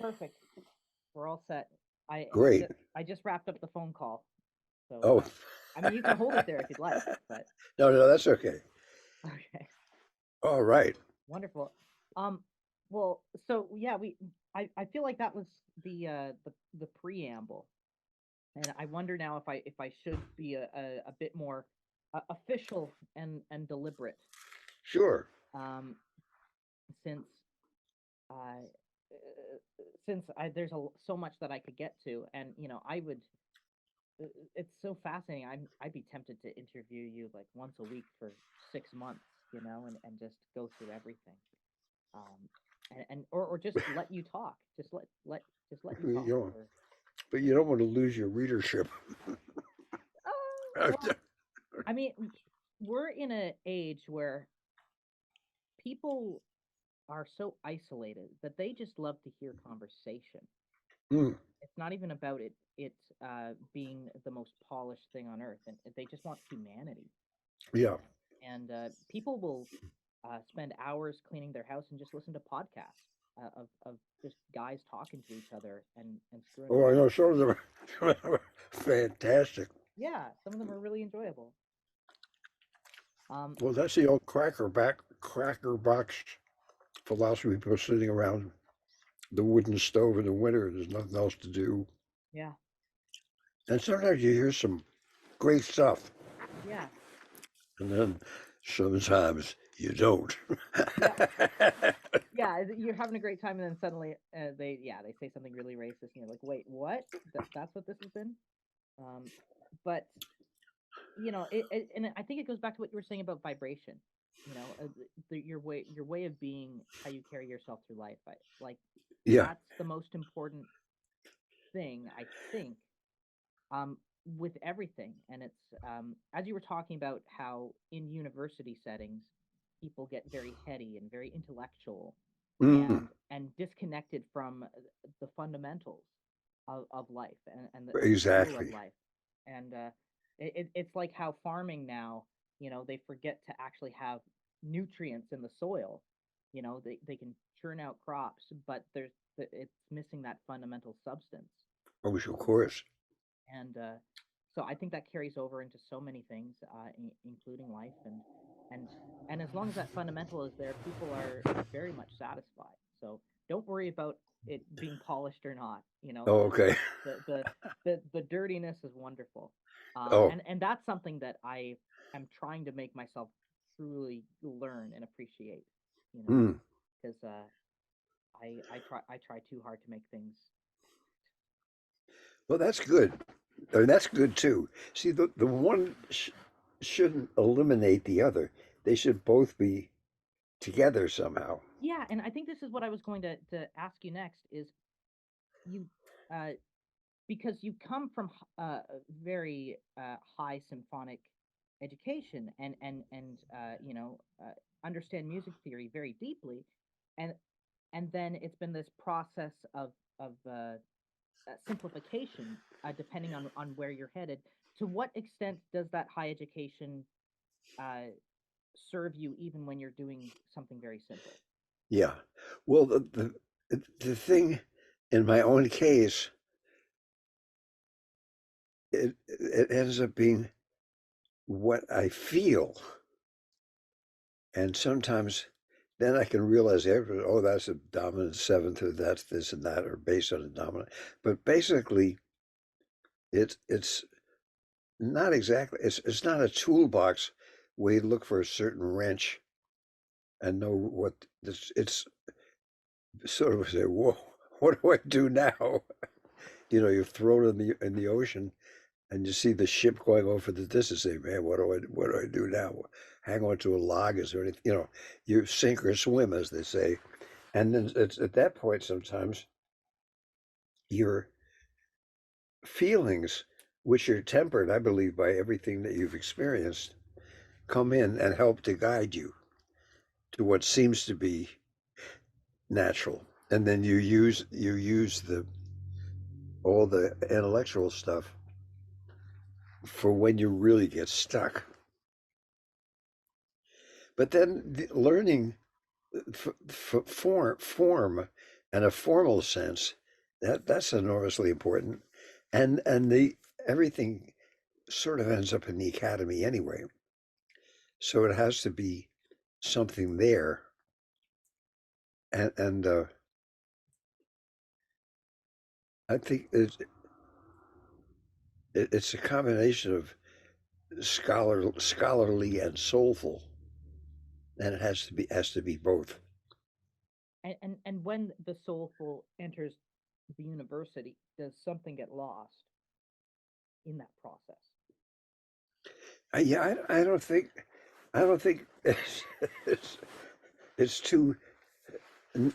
A: Perfect. We're all set.
B: Great.
A: I just wrapped up the phone call, so
B: Oh,
A: I mean you can hold it there if you'd like, but
B: no, that's okay.
A: okay,
B: All right.
A: wonderful. Um, well, so yeah, I feel like that was the preamble, and I wonder now if I should be a bit more official and deliberate,
B: Sure.
A: um, since uh, there's so much that I could get to, and I would. It's so fascinating. I'd be tempted to interview you like once a week for 6 months, and just go through everything. Or just let you talk. Just let you
B: You
A: talk
B: know,
A: for.
B: but you don't want to lose your readership.
A: Well, I mean, we're in an age where people are so isolated that they just love to hear conversation.
B: Mm,
A: It's not even about it being the most polished thing on earth, and they just want humanity.
B: yeah.
A: And people will spend hours cleaning their house and just listen to podcasts of just guys talking to each other and screwing
B: Oh, I know
A: around.
B: some of them are fantastic.
A: Yeah, some of them are really enjoyable. Um,
B: Well, that's the old cracker box philosophy. People sitting around the wooden stove in the winter. There's nothing else to do.
A: yeah,
B: And sometimes you hear some great stuff,
A: yeah,
B: and then sometimes you don't.
A: yeah, yeah. You're having a great time, and then suddenly they say something really racist, and you're like, wait, what? That's what this has been. Um, but and I think it goes back to what you were saying about vibration. Your way of being, how you carry yourself through life. Like
B: Yeah.
A: that's the most important thing, I think, um, with everything. And it's as you were talking about how in university settings people get very heady and very intellectual
B: Mm,
A: and disconnected from the fundamentals of life and the feel of
B: exactly.
A: life. And it's like how farming now, they forget to actually have nutrients in the soil. They can churn out crops, but it's missing that fundamental substance.
B: Oh, of course.
A: And so I think that carries over into so many things, including life. And and as long as that fundamental is there, people are very much satisfied. So don't worry about it being polished or not.
B: Oh, okay.
A: The dirtiness is wonderful.
B: Oh,
A: And that's something that I am trying to make myself truly learn and appreciate. You know,
B: mm.
A: because I try too hard to make things.
B: Well, that's good. I mean, that's good too. See, the one shouldn't eliminate the other. They should both be together somehow.
A: Yeah, and I think this is what I was going to ask you next is you uh because you come from very high symphonic education and understand music theory very deeply, and then it's been this process of simplification, depending on where you're headed. To what extent does that high education uh serve you even when you're doing something very simple?
B: Yeah. Well, the thing in my own case, it ends up being what I feel, and sometimes then I can realize after, oh, that's a dominant seventh, or that's this and that, or based on a dominant. But basically, it's not exactly. It's not a toolbox where you look for a certain wrench and know what this. It's sort of say, whoa, what do I do now? You're thrown in the ocean, and you see the ship going over the distance. Say, man, what do I do now? Hang on to a log? Is there anything? You sink or swim, as they say. And then it's at that point sometimes your feelings, which are tempered, I believe, by everything that you've experienced, come in and help to guide you to what seems to be natural. And then you use the all the intellectual stuff for when you really get stuck. But then learning form and a formal sense, that's enormously important. And the everything sort of ends up in the academy anyway. So it has to be something there. And I think it's a combination of scholarly and soulful, and it has to be both.
A: And when the soulful enters the university, does something get lost in that process?
B: Yeah, I don't think it's, it's too.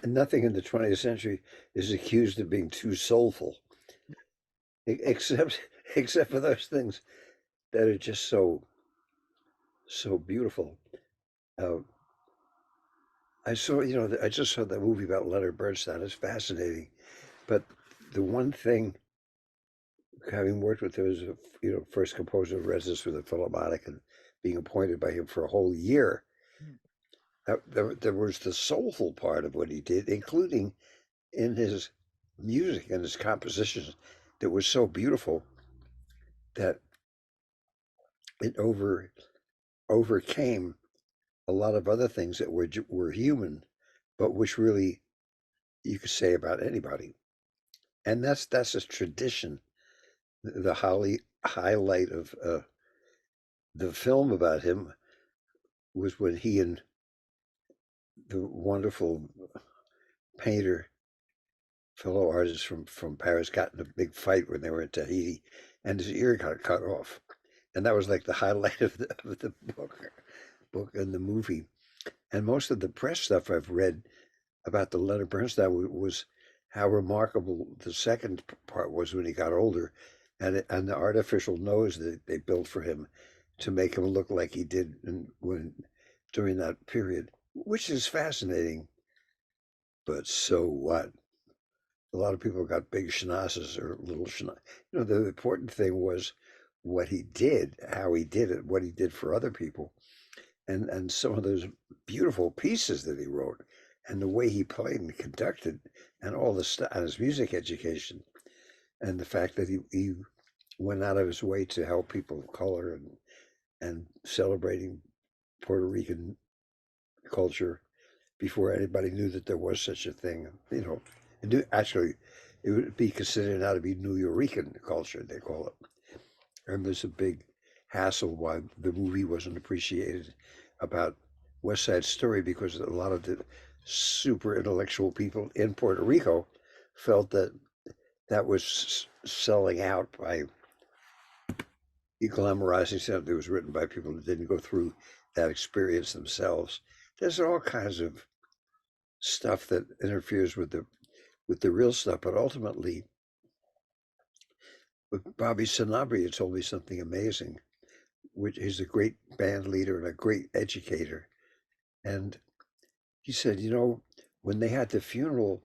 B: Nothing in the 20th century is accused of being too soulful, except except for those things that are just so beautiful. Uh, I just saw that movie about Leonard Bernstein. It's fascinating, but the one thing, having worked with him as a first composer of residence for the Philharmonic and being appointed by him for a whole year,
A: Mm.
B: there was the soulful part of what he did, including in his music and his compositions, that was so beautiful that it overcame a lot of other things that were human, but which really you could say about anybody. And that's a tradition. The highlight of the film about him was when he and the wonderful painter fellow artist from Paris got in a big fight when they were in Tahiti, and his ear got cut off, and that was like the highlight of the book and the movie. And most of the press stuff I've read about the Leonard Bernstein was how remarkable the second part was when he got older, and the artificial nose that they built for him to make him look like he did during that period, which is fascinating. But so what? A lot of people got big schnozzes or little schnoz. The important thing was what he did, how he did it, what he did for other people, and some of those beautiful pieces that he wrote, and the way he played and conducted, and all the stuff, and his music education, and the fact that he went out of his way to help people of color and celebrating Puerto Rican culture before anybody knew that there was such a thing. Actually, it would be considered now to be New Yorican culture, they call it. And there's a big hassle why the movie wasn't appreciated about West Side Story, because a lot of the super intellectual people in Puerto Rico felt that that was selling out by glamorizing something that was written by people that didn't go through that experience themselves. There's all kinds of stuff that interferes with the real stuff, but ultimately, with Bobby Sanabria told me something amazing, which is a great band leader and a great educator. And he said, when they had the final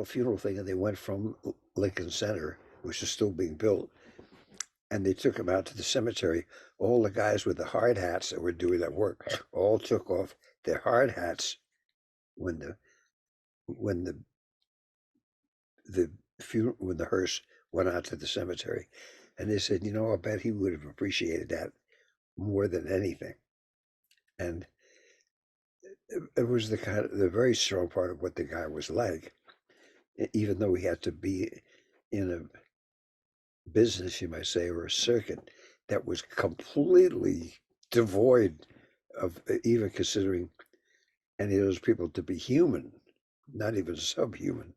B: funeral thing, and they went from Lincoln Center, which is still being built, and they took him out to the cemetery, all the guys with the hard hats that were doing that work all took off their hard hats when the hearse went out to the cemetery. And they said, I bet he would have appreciated that more than anything. And it was the very strong part of what the guy was like, even though he had to be in a business, you might say, or a circuit that was completely devoid of even considering any of those people to be human, not even subhuman,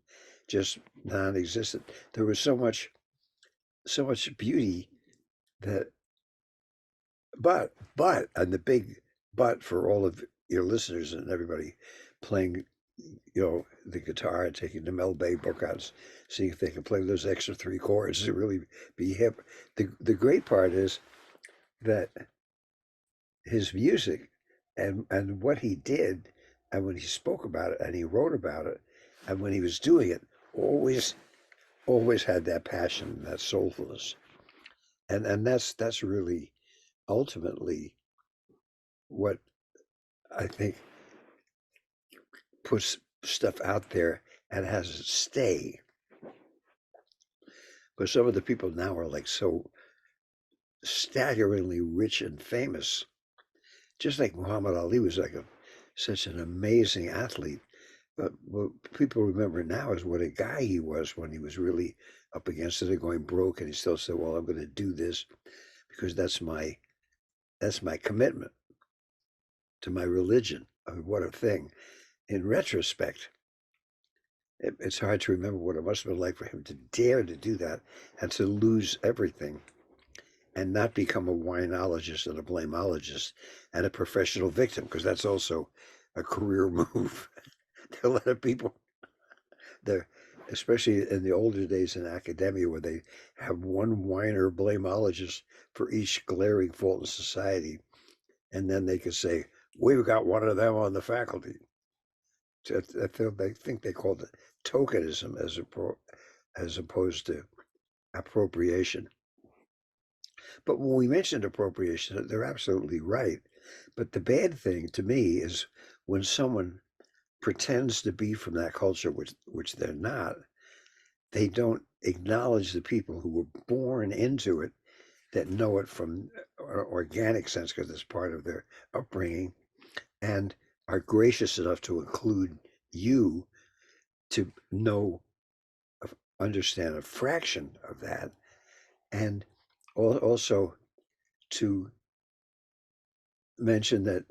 B: just non-existent. There was so much beauty that, and the big but for all of your listeners and everybody playing, the guitar and taking the Mel Bay book out, seeing if they can play those extra 3 chords to really be hip. The great part is that his music and what he did, and when he spoke about it and he wrote about it, and when he was doing it, always had that passion, that soulfulness, and that's really ultimately what I think puts stuff out there and has it stay. But some of the people now are like so staggeringly rich and famous, just like Muhammad Ali was like such an amazing athlete. But what people remember now is what a guy he was when he was really up against it and going broke, and he still said, "Well, I'm going to do this because that's my commitment to my religion." I mean, what a thing! In retrospect, it's hard to remember what it must have been like for him to dare to do that and to lose everything and not become a whinologist and a blameologist and a professional victim, because that's also a career move. There are a lot of people there, especially in the older days in academia, where they have one whiner blameologist for each glaring fault in society, and then they could say, "We've got one of them on the faculty." They think they called it tokenism as opposed to appropriation. But when we mentioned appropriation, they're absolutely right. But the bad thing to me is when someone pretends to be from that culture, which they're not. They don't acknowledge the people who were born into it, that know it from an organic sense because it's part of their upbringing, and are gracious enough to include you to know, understand a fraction of that, and also to mention that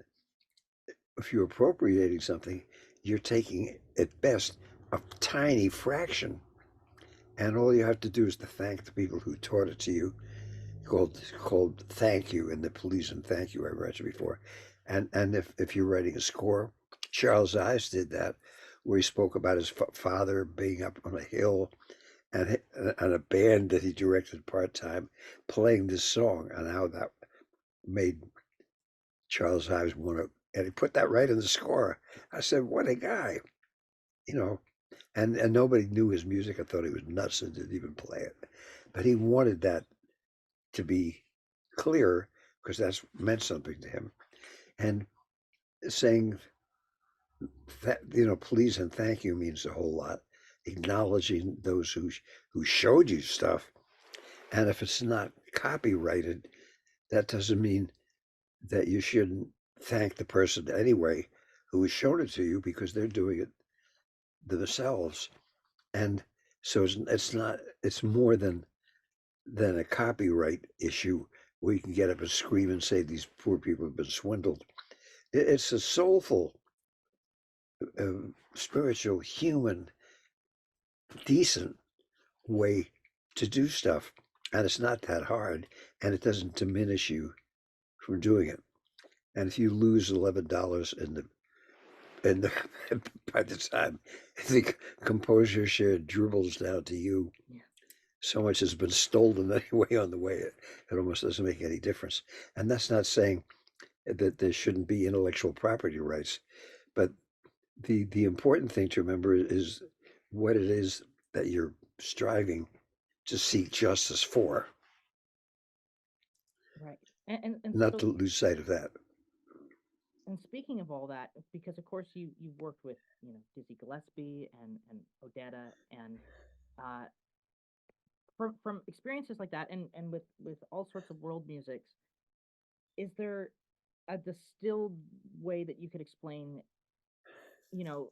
B: if you're appropriating something, you're taking at best a tiny fraction, and all you have to do is to thank the people who taught it to you, called Thank You in the Police and Thank You I mentioned before. And if you're writing a score, Charles Ives did that, where he spoke about his father being up on a hill and a band that he directed part time playing this song, and how that made Charles Ives want to. And he put that right in the score. I said, "What a guy!" You know. And nobody knew his music. I thought he was nuts and didn't even play it, but he wanted that to be clear because that's meant something to him. And saying that, please and thank you means a whole lot. Acknowledging those who showed you stuff, and if it's not copyrighted, that doesn't mean that you shouldn't thank the person anyway who has shown it to you, because they're doing it themselves. And so it's not, it's more than a copyright issue where you can get up and scream and say these poor people have been swindled. It's a soulful, spiritual, human, decent way to do stuff, and it's not that hard, and it doesn't diminish you from doing it. And if you lose $11 in the by the time the composer share dribbles down to you,
A: Yeah.
B: so much has been stolen anyway on the way. It almost doesn't make any difference. And that's not saying that there shouldn't be intellectual property rights, but the important thing to remember is what it is that you're striving to seek justice for,
A: Right. And
B: not
A: so,
B: to lose sight of that.
A: and speaking of all that, because of course you've worked with, Dizzy Gillespie and Odetta, and uh, from experiences like that, and with all sorts of world musics, is there a distilled way that you could explain, you know,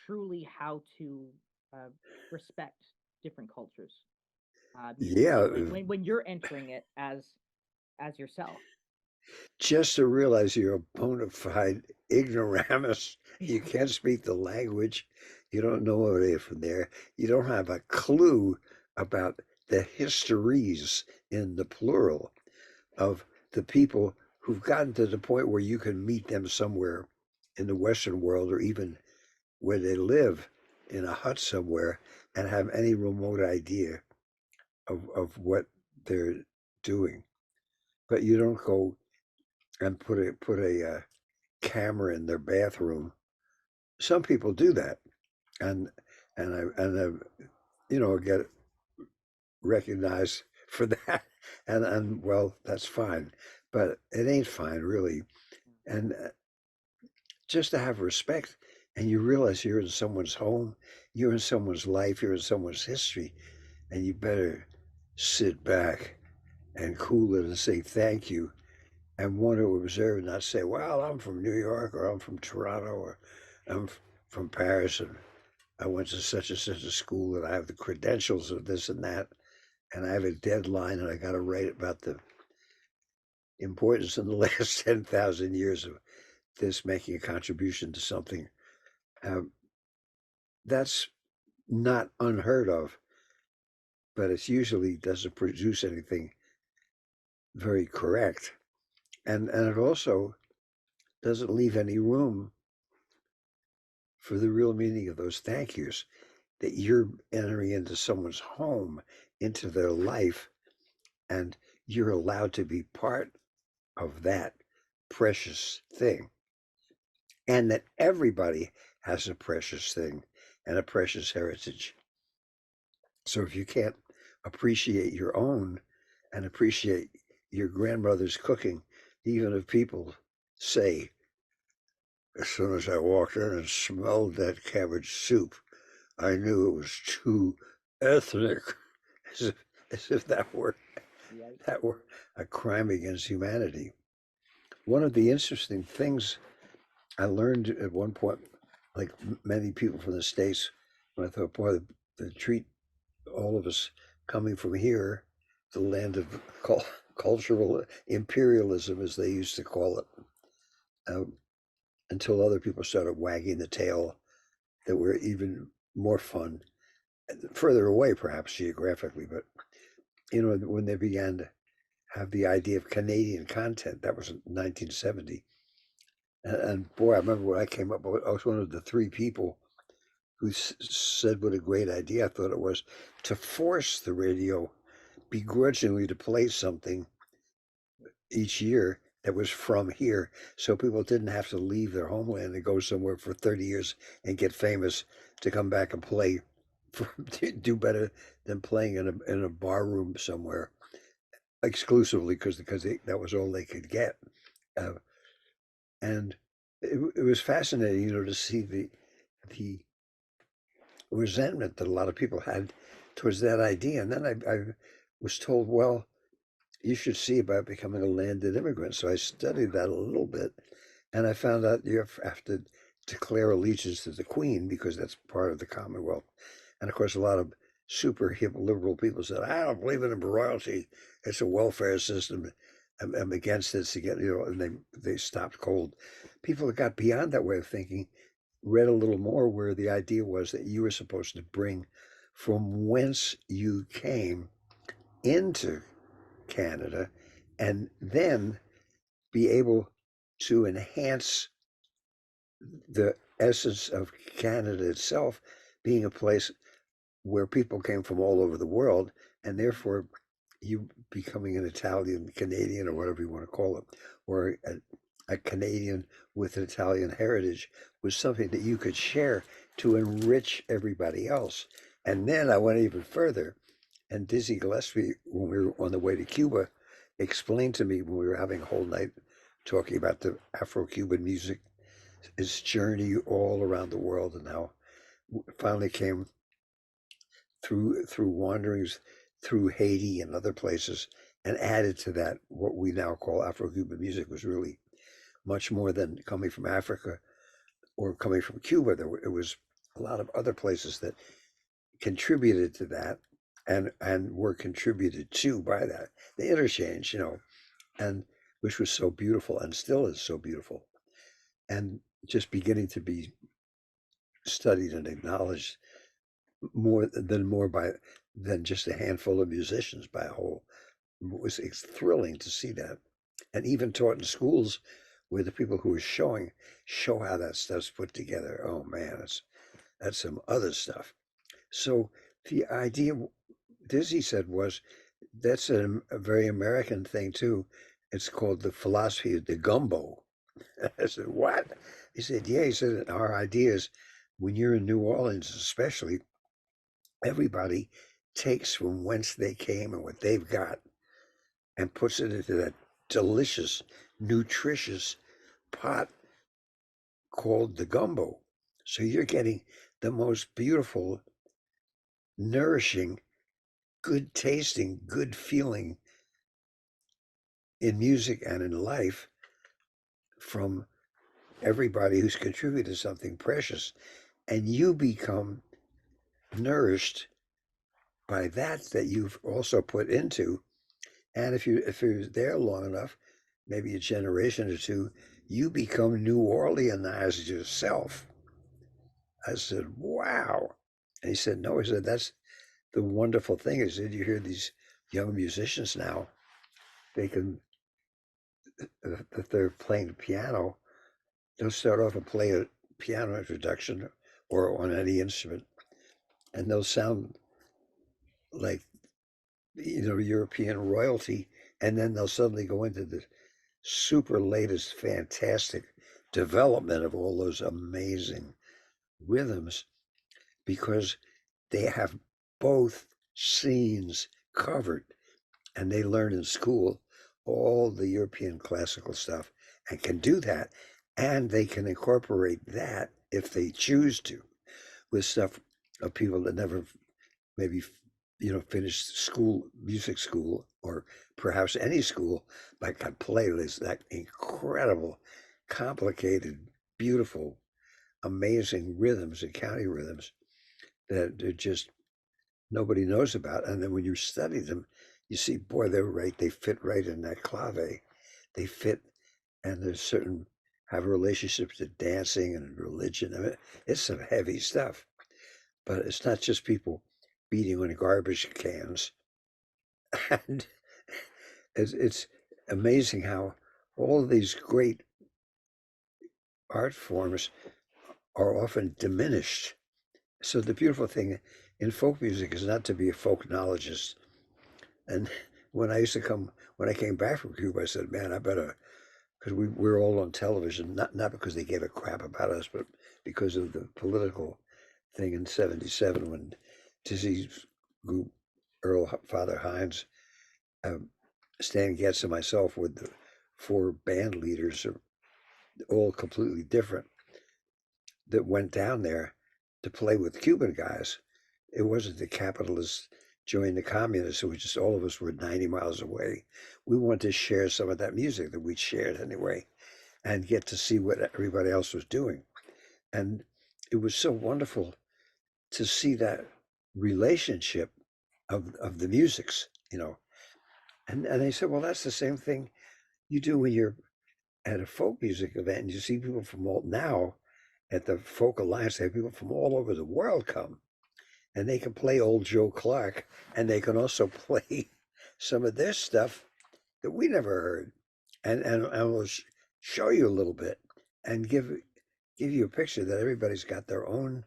A: truly how to uh, respect different cultures musically,
B: Yeah,
A: when you're entering it as yourself?
B: just to realize you're a bona fide ignoramus.
A: Yeah.
B: You can't speak the language. You don't know what it is from there. You don't have a clue about the histories, in the plural, of the people who've gotten to the point where you can meet them somewhere in the Western world, or even where they live in a hut somewhere, and have any remote idea of what they're doing. But you don't go and put a camera in their bathroom. Some people do that, and I get recognized for that, and well, that's fine, but it ain't fine really. And just to have respect, and you realize you're in someone's home, you're in someone's life, you're in someone's history, and you better sit back and cool it and say thank you, and want to observe, and not say, well, I'm from New York, or I'm from Toronto, or I'm from Paris, and I went to such and such a school, and I have the credentials of this and that, and I have a deadline, and I got to write about the importance in the last 10,000 years of this making a contribution to something. Um, that's not unheard of, but it usually doesn't produce anything very correct. And it also doesn't leave any room for the real meaning of those thank yous, that you're entering into someone's home, into their life, and you're allowed to be part of that precious thing. and that everybody has a precious thing and a precious heritage. So if you can't appreciate your own and appreciate your grandmother's cooking, even if people say, as soon as I walked in and smelled that cabbage soup, I knew it was too ethnic, as if, as if that were a crime against humanity. One of the interesting things I learned at one point, like many people from the States, when I thought, boy, they treat all of us coming from here, the land of cultural imperialism, as they used to call it, uh, until other people started wagging the tail that were even more fun, further away perhaps geographically, but when they began to have the idea of Canadian content, that was in 1970. And boy, I remember when I came up, I was one of the three people who said what a great idea I thought it was to force the radio begrudgingly to play something each year that was from here, so people didn't have to leave their homeland and go somewhere for 30 years and get famous to come back and play to do better than playing in a bar room somewhere exclusively because that was all they could get. Uh, and it was fascinating, to see the resentment that a lot of people had towards that idea. And then I was told, well, you should see about becoming a landed immigrant. So I studied that a little bit, and I found out you have to declare allegiance to the Queen because that's part of the Commonwealth. And of course, a lot of super hip liberal people said, I don't believe in royalty. It's a welfare system. I'm against this again, and they stopped cold. People that got beyond that way of thinking read a little more where the idea was that you were supposed to bring from whence you came into Canada and then be able to enhance the essence of Canada itself being a place where people came from all over the world, and therefore you becoming an Italian Canadian or whatever you want to call it, or a Canadian with an Italian heritage was something that you could share to enrich everybody else. And then I went even further, and Dizzy Gillespie, when we were on the way to Cuba, explained to me when we were having a whole night talking about the Afro-Cuban music, his journey all around the world, and how it finally came through wanderings through Haiti and other places, and added to that what we now call Afro-Cuban music was really much more than coming from Africa or coming from Cuba. It was a lot of other places that contributed to that and were contributed to by that. The interchange, and which was so beautiful and still is so beautiful, and just beginning to be studied and acknowledged more by than just a handful of musicians by a whole. It's thrilling to see that, and even taught in schools where the people who are show how that stuff's put together. Oh man, that's some other stuff. So the idea Dizzy said was that's a very American thing too. It's called the philosophy of the gumbo. I said, what? He said, yeah. He said, our idea is when you're in New Orleans, especially, everybody takes from whence they came and what they've got and puts it into that delicious, nutritious pot called the gumbo. So you're getting the most beautiful, nourishing, good tasting, good feeling in music and in life from everybody who's contributed something precious. And you become nourished by that you've also put into. And if you're there long enough, maybe a generation or two, you become New Orleanized yourself. I said, wow. And he said, no. He said, that's the wonderful thing. He said, you hear these young musicians now, they can, if they're playing the piano, they'll start off and play a piano introduction or on any instrument, and they'll sound like, European royalty. And then they'll suddenly go into the super latest, fantastic development of all those amazing rhythms because they have both scenes covered and they learn in school all the European classical stuff and can do that. And they can incorporate that if they choose to with stuff of people that never maybe finished school, music school, or perhaps any school, but can play this that incredible, complicated, beautiful, amazing rhythms and county rhythms that are just nobody knows about. And then when you study them, you see, boy, they're right. They fit right in that clave. They fit, and there's certain have relationships to dancing and religion. I mean, it's some heavy stuff, but it's not just people beating on garbage cans. And it's amazing how all of these great art forms are often diminished. So the beautiful thing in folk music is not to be a folknologist. And when I came back from Cuba, I said, man, I better, because we're all on television, not because they gave a crap about us, but because of the political thing in '77 when Dizzy's group, Earl Father Hines, Stan Getz, and myself with the four band leaders, are all completely different, that went down there to play with Cuban guys. It wasn't the capitalists joined the communists, so we just all of us were 90 miles away. We wanted to share some of that music that we'd shared anyway and get to see what everybody else was doing. And it was so wonderful to see that relationship of the musics, And they said, well, that's the same thing you do when you're at a folk music event and you see people from all now at the Folk Alliance, they have people from all over the world come and they can play old Joe Clark and they can also play some of their stuff that we never heard. And I will show you a little bit and give you a picture that everybody's got their own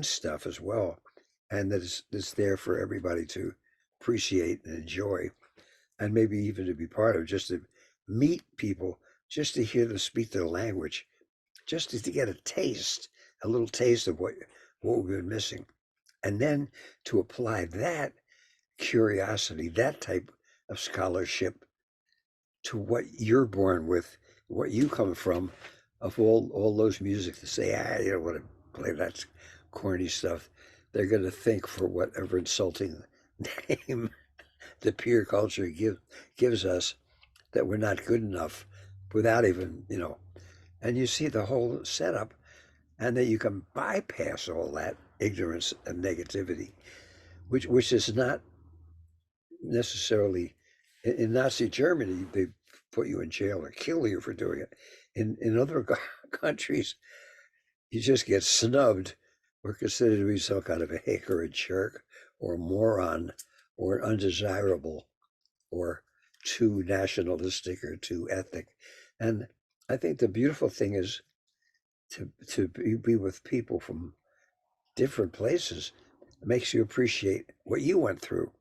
B: stuff as well. And that is there for everybody to appreciate and enjoy and maybe even to be part of, just to meet people, just to hear them speak their language, just to get a little taste of what we've been missing. And then to apply that curiosity, that type of scholarship to what you're born with, what you come from, of all those music to say, you don't want to play that corny stuff. They're going to think for whatever insulting name the peer culture gives us that we're not good enough without even, and you see the whole setup and that you can bypass all that ignorance and negativity, which is not necessarily in Nazi Germany, they put you in jail or kill you for doing it. In other countries, you just get snubbed or considered to be some kind of a hick or a jerk or a moron or undesirable or too nationalistic or too ethnic. And I think the beautiful thing is to be with people from different places. It makes you appreciate what you went through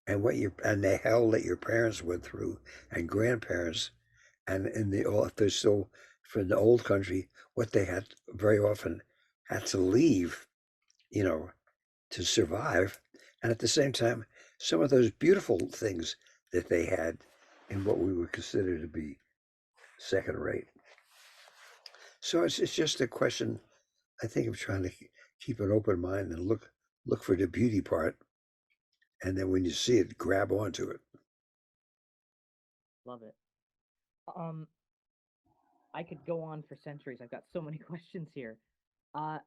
B: and and the hell that your parents went through and grandparents and in the if they're still from the old country, what they had very often had to leave, you know, to survive. And at the same time, some of those beautiful things that they had in what we would consider to be second rate. So it's just a question, I think, of trying to keep an open mind and look for the beauty part. And then when you see it, grab onto it.
A: Love it. Um, I could go on for centuries. I've got so many questions here. Uh,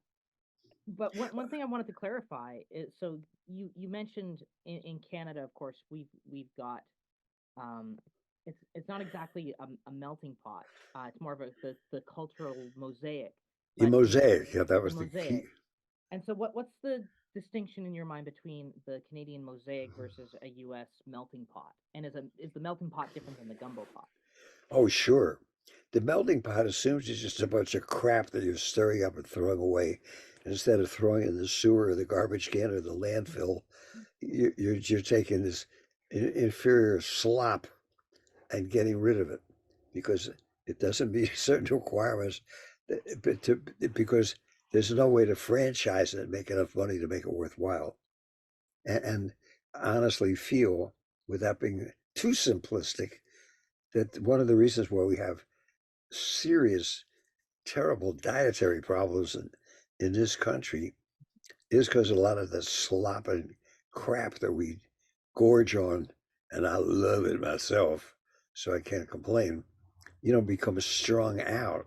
A: but one thing I wanted to clarify is, so you mentioned in Canada, of course, we've got um, it's not exactly a melting pot. It's more of the cultural mosaic.
B: The
A: But
B: mosaic, yeah, that
A: the
B: was the key.
A: mosaic. And so what's the distinction in your mind between the Canadian mosaic versus a US melting pot? And is the melting pot different than the gumbo pot?
B: Oh, sure. The melting pot assumes it's just a bunch of crap that you're stirring up and throwing away. Instead of throwing it in the sewer or the garbage can or the landfill, you're taking this inferior slop and getting rid of it because It doesn't meet certain requirements, because there's no way to franchise it and make enough money to make it worthwhile. And honestly feel, without being too simplistic, that one of the reasons why we have serious, terrible dietary problems in this country is because a lot of the slop and crap that we gorge on, and I love it myself, so I can't complain, becomes strung out.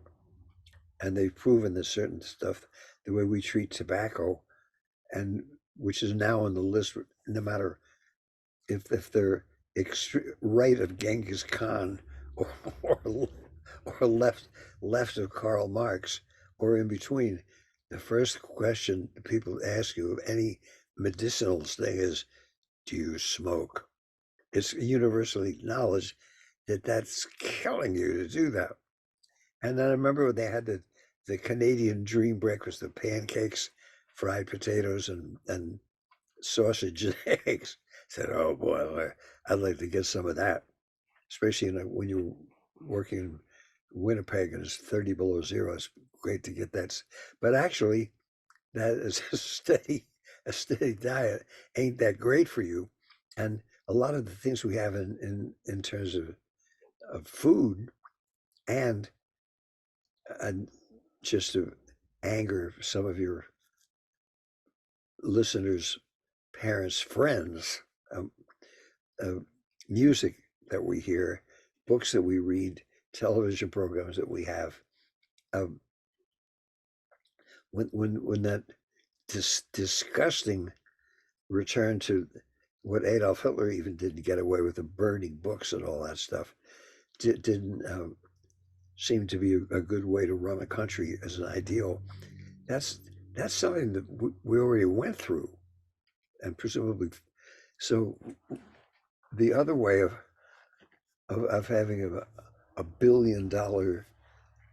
B: And they've proven that certain stuff, the way we treat tobacco, and which is now on the list, no matter if they're right of Genghis Khan, or or, or left of Karl Marx, or in between, the first question people ask you of any medicinal thing is, "Do you smoke?" It's universally acknowledged that that's killing you to do that. And then I remember when they had the Canadian dream breakfast, the pancakes, fried potatoes, and sausage and eggs. Said, "Oh boy, I'd like to get some of that," especially when you're working in Winnipeg and it's 30 below zero. It's great to get that. But actually, that is a steady diet ain't that great for you. And a lot of the things we have in terms of food, and and just to anger some of your listeners, parents, friends, um, uh, music that we hear, books that we read, television programs that we have. Um, when that disgusting return to what Adolf Hitler even didn't get away with, the burning books and all that stuff, didn't seem to be a good way to run a country as an ideal. That's that's something that we already went through, and presumably, so the other way of having a $1 billion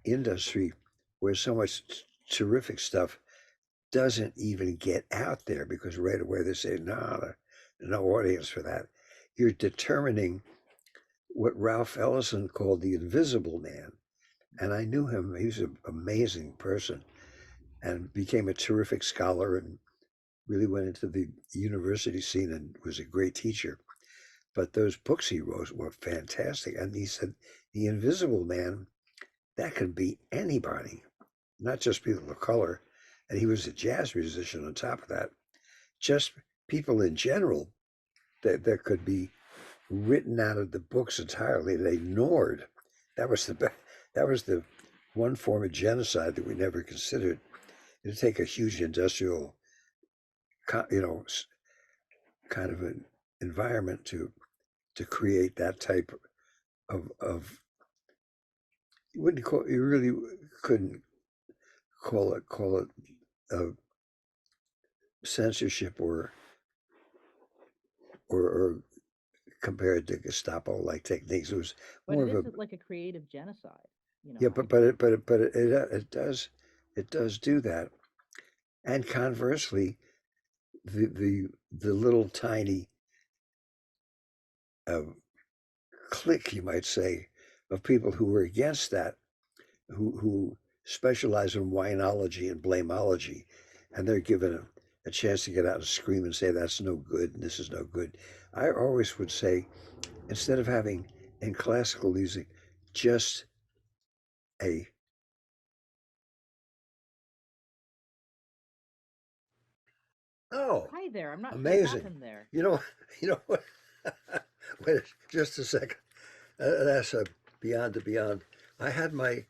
B: industry where so much terrific stuff doesn't even get out there because right away they say, no, no audience for that. You're determining what Ralph Ellison called the invisible man. And I knew him. He was an amazing person and became a terrific scholar and really went into the university scene and was a great teacher. But those books he wrote were fantastic. And he said, the invisible man, that could be anybody, not just people of color. And he was a jazz musician on top of that. Just people in general that could be written out of the books entirely. They ignored. That was the one form of genocide that we never considered. It'd take a huge industrial, kind of an environment to create that type of you really couldn't call it censorship or compared to Gestapo like techniques. It was
A: But
B: more
A: it
B: of
A: is like a creative genocide,
B: yeah, it does do that. And conversely, the little tiny uh, clique, you might say, of people who were against that, who specialize in winology and blameology, and they're given a chance to get out and scream and say that's no good and this is no good. I always would say, instead of having in classical music just a oh,
A: Hi there. I'm not sure what
B: amazing.
A: happened there.
B: You know, you know what? Wait just a second. That's a beyond the beyond. I had my.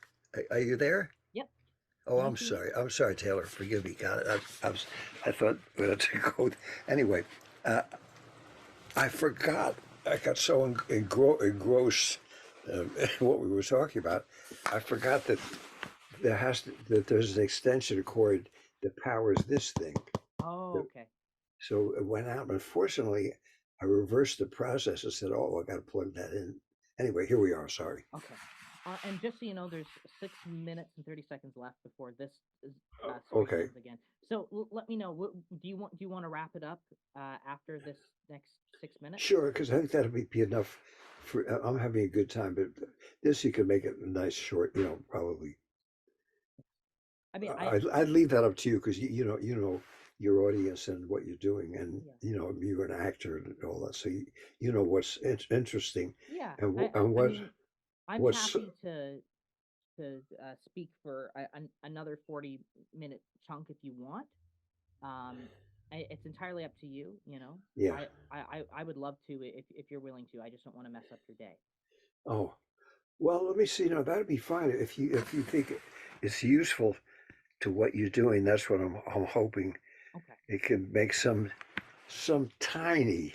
B: Are you there?
A: Yep.
B: Oh,
A: Can you
B: I'm
A: see me?
B: sorry. I'm sorry, Taylor. Forgive me. Got it. I thought we had to go. Anyway, uh, I forgot. I got so engrossed in what we were talking about. I forgot that that there's an extension cord that powers this thing.
A: Oh, okay.
B: So it went out. Unfortunately, I reversed the process and said, "Oh, I got to plug that in." Anyway, here we are. Sorry.
A: Okay. And just so you know, there's 6 minutes and 30 seconds left before this screen
B: Okay.
A: ends again. So let me know. Do you want to wrap it up after this next 6 minutes?
B: Sure, because I think that'll be enough I'm having a good time, but this you can make it a nice short, probably.
A: I mean,
B: I'd leave that up to you because you know your audience and what you're doing, and
A: yeah,
B: you're an actor and all that, so you know what's interesting,
A: yeah.
B: and
A: I, I,
B: and
A: I
B: what
A: mean, I'm
B: what's
A: happy to speak for another 40-minute chunk if you want. Um, it's entirely up to you.
B: yeah.
A: I would love to if you're willing to. I just don't want to mess up your day.
B: Oh, well, let me see. No, that'd be fine if you think it's useful to what you're doing. That's what I'm hoping
A: Okay.
B: it can make some tiny,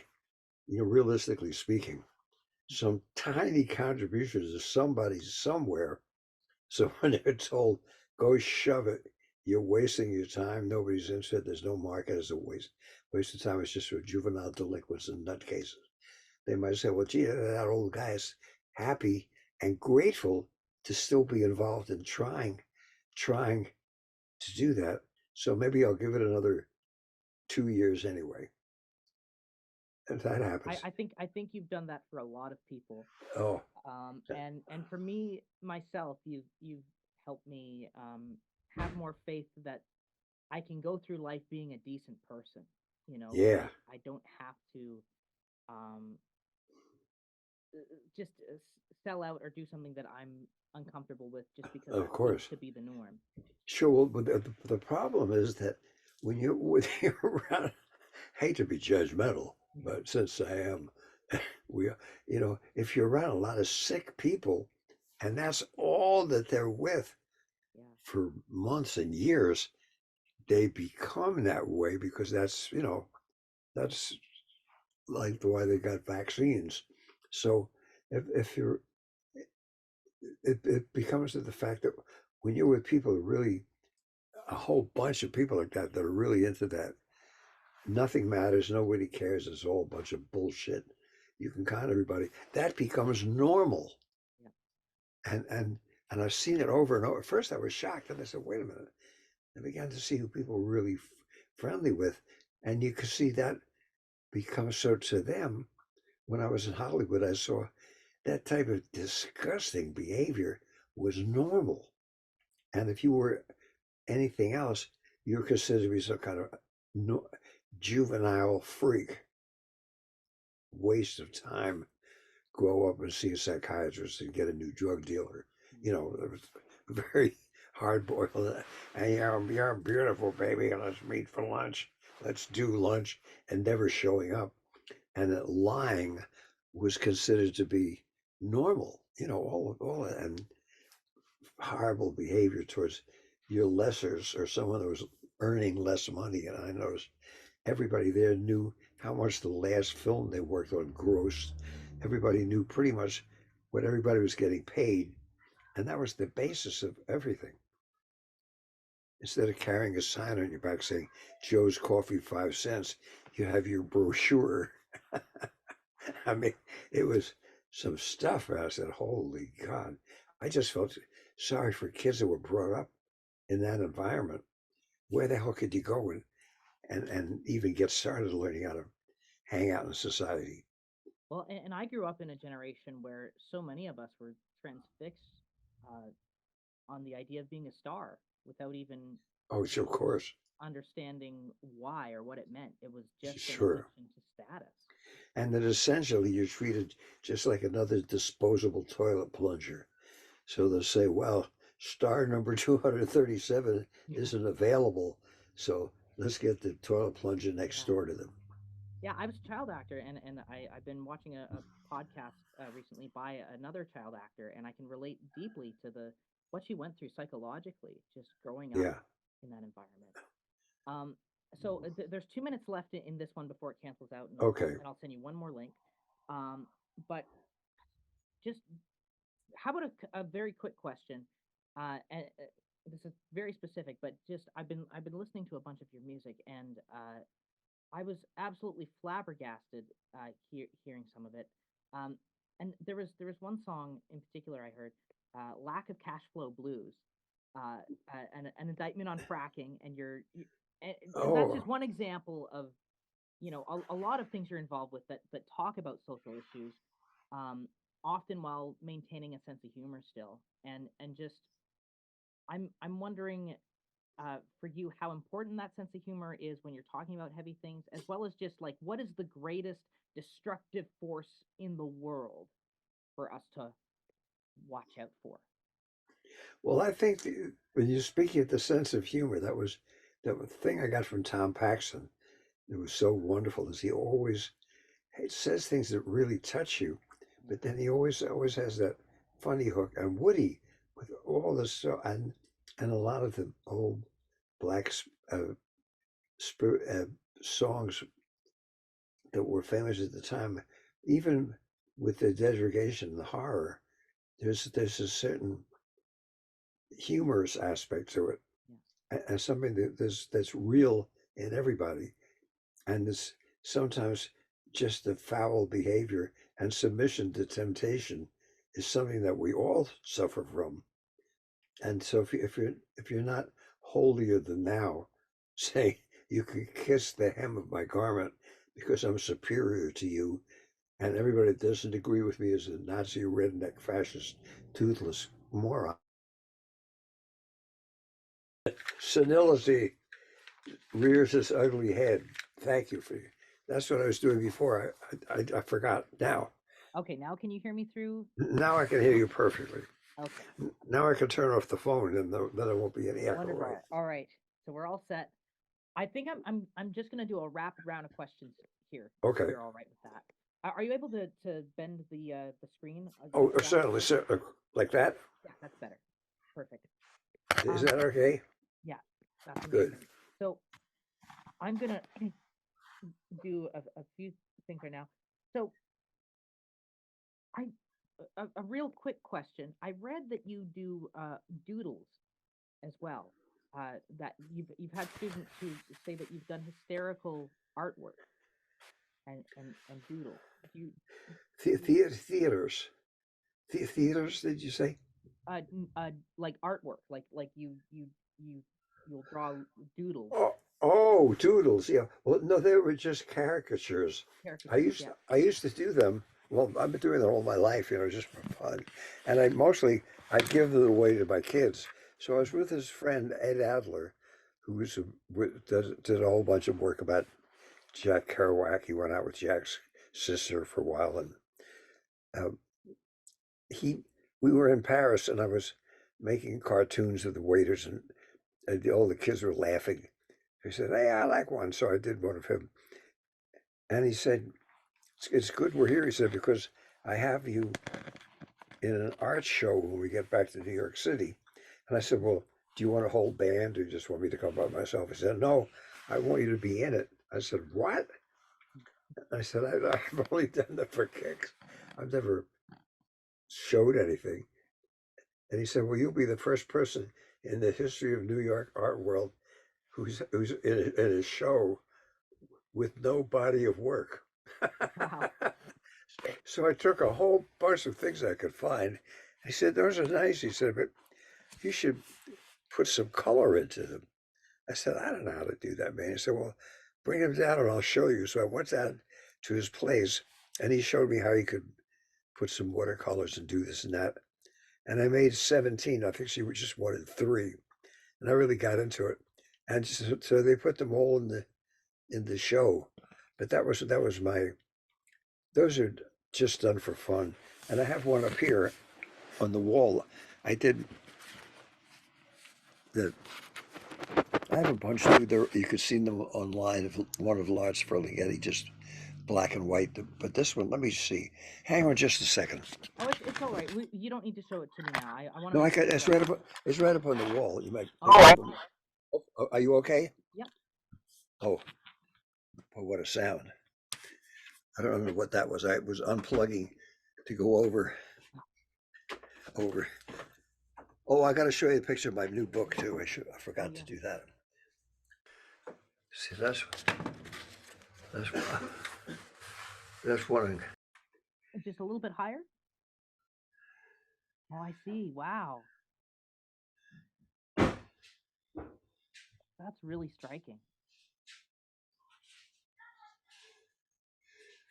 B: realistically speaking, some tiny contributions to somebody somewhere. So when they're told, go shove it, you're wasting your time, nobody's interested, there's no market, it's a waste of time, it's just for juvenile delinquents and nutcases. They might say, well, gee, that old guy is happy and grateful to still be involved in trying to do that. So maybe I'll give it another 2 years anyway. If that
A: I,
B: happens.
A: I think I think you've done that for a lot of people.
B: Oh,
A: And for me myself, you've helped me have more faith that I can go through life being a decent person. That
B: yeah,
A: I don't have to um, just sell out or do something that I'm uncomfortable with just because
B: of
A: that seems
B: course.
A: to be the norm.
B: Sure. Well, but the problem is that when you're around, I hate to be judgmental,
A: Mhm.
B: but since I am, we, if you're around a lot of sick people, and that's all that they're with
A: Yeah,
B: for months and years, they become that way because that's like the why they got vaccines. So if you're, it becomes to the fact that when you're with people, really a whole bunch of people like that are really into that. Nothing matters. Nobody cares. It's all a bunch of bullshit. You can con everybody. That becomes normal.
A: yeah.
B: And and and I've seen it over and over. At first, I was shocked, and I said, "Wait a minute." I began to see who people were really friendly with, and you could see that become so to them. When I was in Hollywood, I saw that type of disgusting behavior was normal. And if you were anything else, you were considered to be some kind of no, juvenile freak, waste of time. Grow up and see a psychiatrist and get a new drug dealer. It was very hard boiled. And you're beautiful, baby. Let's meet for lunch. Let's do lunch, and never showing up. And that lying was considered to be normal. All and horrible behavior towards your lessers or someone that was earning less money. And I noticed everybody there knew how much the last film they worked on grossed. Everybody knew pretty much what everybody was getting paid, and that was the basis of everything. Instead of carrying a sign on your back saying Joe's Coffee 5 cents, you have your brochure. I mean, it was some stuff. I said, "Holy God!" I just felt sorry for kids that were brought up in that environment. Where the hell could you go and even get started learning how to hang out in society?
A: Well, and I grew up in a generation where so many of us were transfixed uh, on the idea of being a star without even
B: Oh, sure, of course.
A: understanding why or what it meant. It was just an
B: Sure.
A: addiction to status.
B: And then essentially you're treated just like another disposable toilet plunger. So they'll say, well, star number 237
A: Yeah,
B: isn't available. So let's get the toilet plunger next
A: yeah,
B: door to them.
A: yeah. I was a child actor, and I've been watching a podcast recently by another child actor, and I can relate deeply to the what she went through psychologically, just growing up
B: Yeah.
A: in that environment. Um, so there's 2 minutes left in this one before it cancels out,
B: Okay.
A: and I'll send you one more link. Um, but just how about a very quick question? This is very specific, but just I've been listening to a bunch of your music, and I was absolutely flabbergasted hearing some of it. Um, and there was one song in particular I heard, "Lack of Cash Flow Blues," an indictment on fracking, and that's
B: Oh,
A: just one example of a lot of things you're involved with that talk about social issues. Um, often while maintaining a sense of humor still, and just I'm wondering for you how important that sense of humor is when you're talking about heavy things, as well as just like what is the greatest destructive force in the world for us to watch out for.
B: Well, I think when you're speaking of the sense of humor, that thing I got from Tom Paxton. It was so wonderful is he always says things that really touch you, but then he always has that funny hook. And Woody, with all the and a lot of the old black songs that were famous at the time, even with the degradation, the horror, there's a certain humorous aspect to it, and something that's real in everybody, and this sometimes just the foul behavior and submission to temptation is something that we all suffer from. And so if you're not holier than thou, say you can kiss the hem of my garment because I'm superior to you, and everybody that doesn't agree with me is a Nazi, redneck, fascist, toothless moron. Senility rears its ugly head. Thank you for that's what I was doing before. I forgot.
A: Okay, now can you hear me through?
B: Now I can hear you perfectly.
A: Okay.
B: Now I can turn off the phone, and then there won't be any echo.
A: Wonderful.
B: Right?
A: All right. So we're all set. I think I'm just gonna do a rapid round of questions here.
B: Okay.
A: You're all right with that. Are you able to bend the screen?
B: Oh, certainly, sir. Like that?
A: Yeah, that's better. Perfect.
B: Is that okay?
A: Yeah, that's
B: good.
A: Amazing. So I'm gonna do a few things right now. So I a real quick question. I read that you do doodles as well. That you've had students who say that you've done hysterical artwork and doodles. Do you
B: Theaters. Theaters, did you say?
A: like artwork, like you'll draw doodles.
B: Oh, doodles. Yeah. Well, no, they were just caricatures.
A: Caricatures,
B: I used to do them. Well, I've been doing them all my life, just for fun. And I give them away to my kids. So I was with his friend Ed Adler, who did a whole bunch of work about Jack Kerouac. He went out with Jack's sister for a while, and um, he we were in Paris, and I was making cartoons of the waiters, and all the kids were laughing. He said, "Hey, I like one," so I did one of him, and he said, "It's good we're here." He said, "Because I have you in an art show when we get back to New York City." And I said, "Well, do you want a whole band, or just want me to come by myself?" He said, "No, I want you to be in it." I said, "What?" I said, "I've only done that for kicks. I've never showed anything." And he said, "Well, you'll be the first person in the history of New York art world who's in a show with no body of work."
A: Wow.
B: So I took a whole bunch of things I could find. He said, "Those are nice." He said, "But you should put some color into them." I said, "I don't know how to do that, man." He said, "Well, bring them down and I'll show you." So I went down to his place, and he showed me how he could put some watercolors and do this and that. And I made 17. I think she just wanted 3. And I really got into it. And so they put them all in the show. But that was my those are just done for fun. And I have one up here on the wall. I did the I have a bunch too. There you could see them online. One of Lars Ferlinghetti, just black and white. But this one, let me see. Hang on just a second.
A: Oh, it's all right. You don't need to show it to me now. I want to.
B: No, it's right up. It's right up on the wall. You might. Are you okay?
A: Yep.
B: Oh, what a sound! I don't know what that was. I was unplugging to go over. Oh, I got to show you a picture of my new book too. I forgot to do that. See, that's one.
A: Just a little bit higher. Oh, I see. Wow. That's really striking.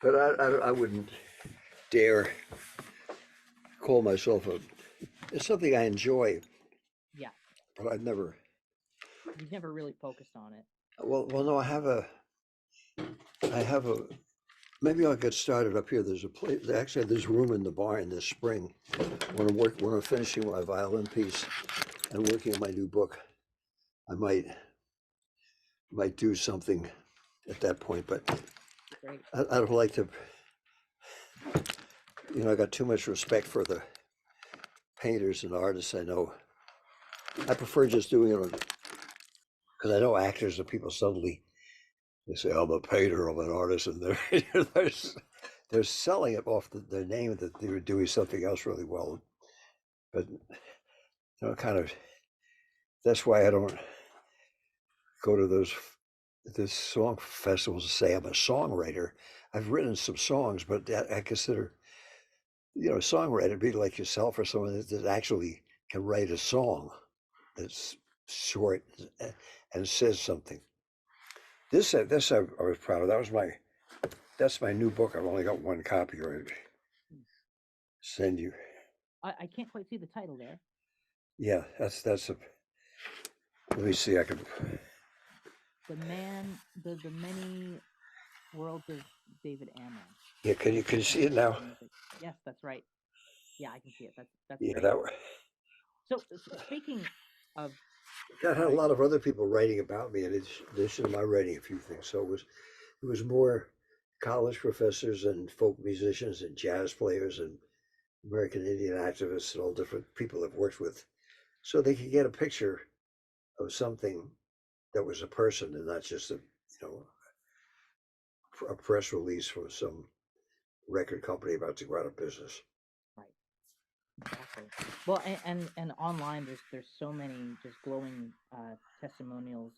B: But I wouldn't dare call myself a. It's something I enjoy,
A: Yeah,
B: but I've never.
A: you've never really focused on it.
B: Well, no, I have a. I have a. Maybe I'll get started up here. There's a place. Actually, there's room in the barn this spring. When I'm finishing my violin piece and working on my new book, I might do something at that point. But
A: Great.
B: I don't like to. I got too much respect for the painters and artists I know. I prefer just doing it because I know actors and people suddenly they say I'm a painter, I'm an artist, and they're they're selling it off their name that they were doing something else really well. But kind of that's why I don't go to this song festivals to say I'm a songwriter. I've written some songs, but I consider a songwriter be like yourself or someone that actually can write a song that's short and says something. This I was proud of. That's my new book. I've only got one copy. Or send you.
A: I can't quite see the title there.
B: Yeah, that's a. Let me see. I can.
A: The many worlds of David Amram.
B: Yeah, can you see it now?
A: Yes, that's right. Yeah, I can see it. That's
B: Yeah,
A: great.
B: that.
A: So speaking of,
B: I had a lot of other people writing about me in addition to my writing a few things. So it was more college professors and folk musicians and jazz players and American Indian activists and all different people I've worked with, so they could get a picture of something that was a person and not just a press release from some record company about to go out of business.
A: right, exactly. Well, and online, there's so many just glowing testimonials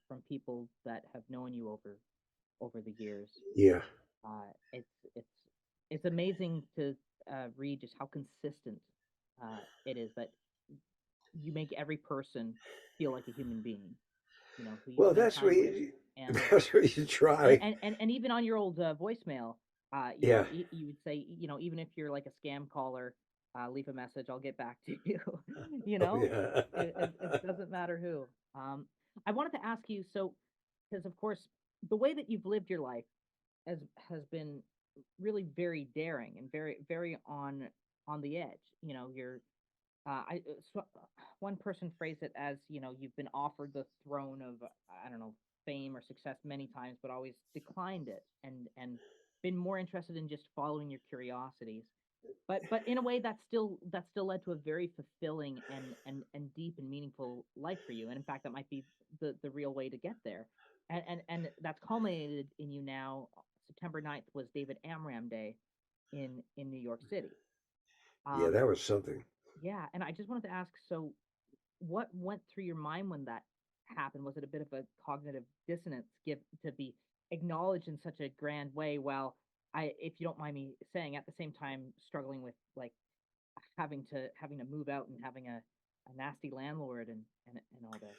A: from people that have known you over the years.
B: Yeah.
A: Uh, it's it's it's amazing to read just how consistent it is that you make every person feel like a human being. Who you
B: Well,
A: spend
B: that's what
A: time with,
B: you,
A: and
B: that's what you
A: and
B: try.
A: and, and, and even on your old voicemail,
B: Yeah.
A: you would say, even if you're like a scam caller, leave a message, I'll get back to you. you
B: Oh,
A: know,
B: yeah.
A: it doesn't matter who. I wanted to ask you, so because of course the way that you've lived your life has been really very daring and very very on the edge. You're one person phrased it as, you've been offered the throne of, I don't know, fame or success many times, but always declined it and been more interested in just following your curiosities. But in a way, that still led to a very fulfilling and deep and meaningful life for you. And in fact, that might be the real way to get there. And that's culminated in you now. September 9th was David Amram Day in New York City.
B: Yeah,
A: Um,
B: that was something.
A: yeah, and I just wanted to ask, so what went through your mind when that happened? Was it a bit of a cognitive dissonance give to be acknowledged in such a grand way? While if you don't mind me saying, at the same time struggling with like having to move out and having a nasty landlord and all this.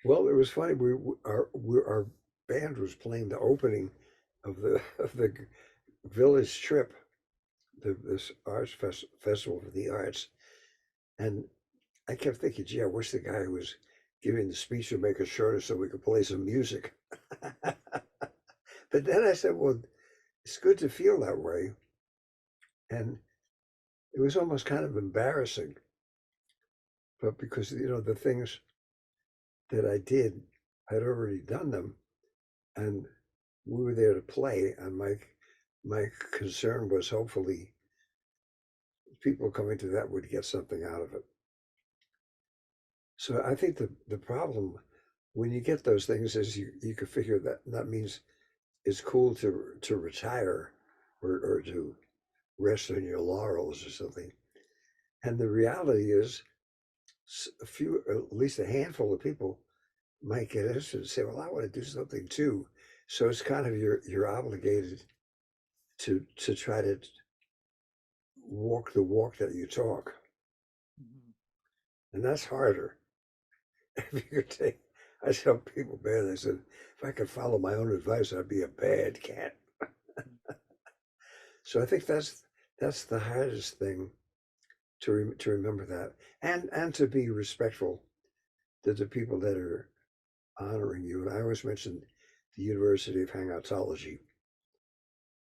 B: Well, it was funny. Our band was playing the opening of the village trip, this festival for the arts, and I kept thinking, gee, I wish the guy who was giving the speech would make it shorter so we could play some music. But then I said, well, it's good to feel that way, and it was almost kind of embarrassing, but because the things that I did, I'd already done them, and we were there to play, and my concern was hopefully people coming to that would get something out of it. So I think the problem when you get those things is you can figure that means it's cool to retire or to rest on your laurels or something. And the reality is a few, at least a handful of people might get interested and say, well, I want to do something too. So it's kind of you're obligated to try to walk the walk that you talk.
A: Mhm.
B: And that's harder. If you could take, I tell people, man, I said, if I could follow my own advice, I'd be a bad cat. So I think that's the hardest thing to remember that, and to be respectful to the people that are honoring you. And I always mention the University of Hangoutology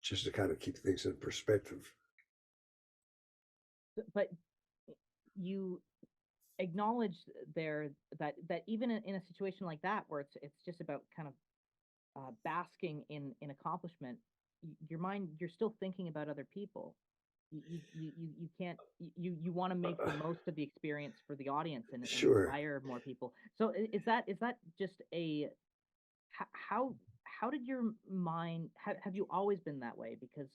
B: just to kind of keep things in perspective.
A: But you acknowledge there that even in a situation like that where it's just about kind of basking in accomplishment, your mind, you're still thinking about other people. You can't, you want to make the most of the experience for the audience and
B: Sure.
A: inspire more people. So is that just a how how did your mind have you always been that way? Because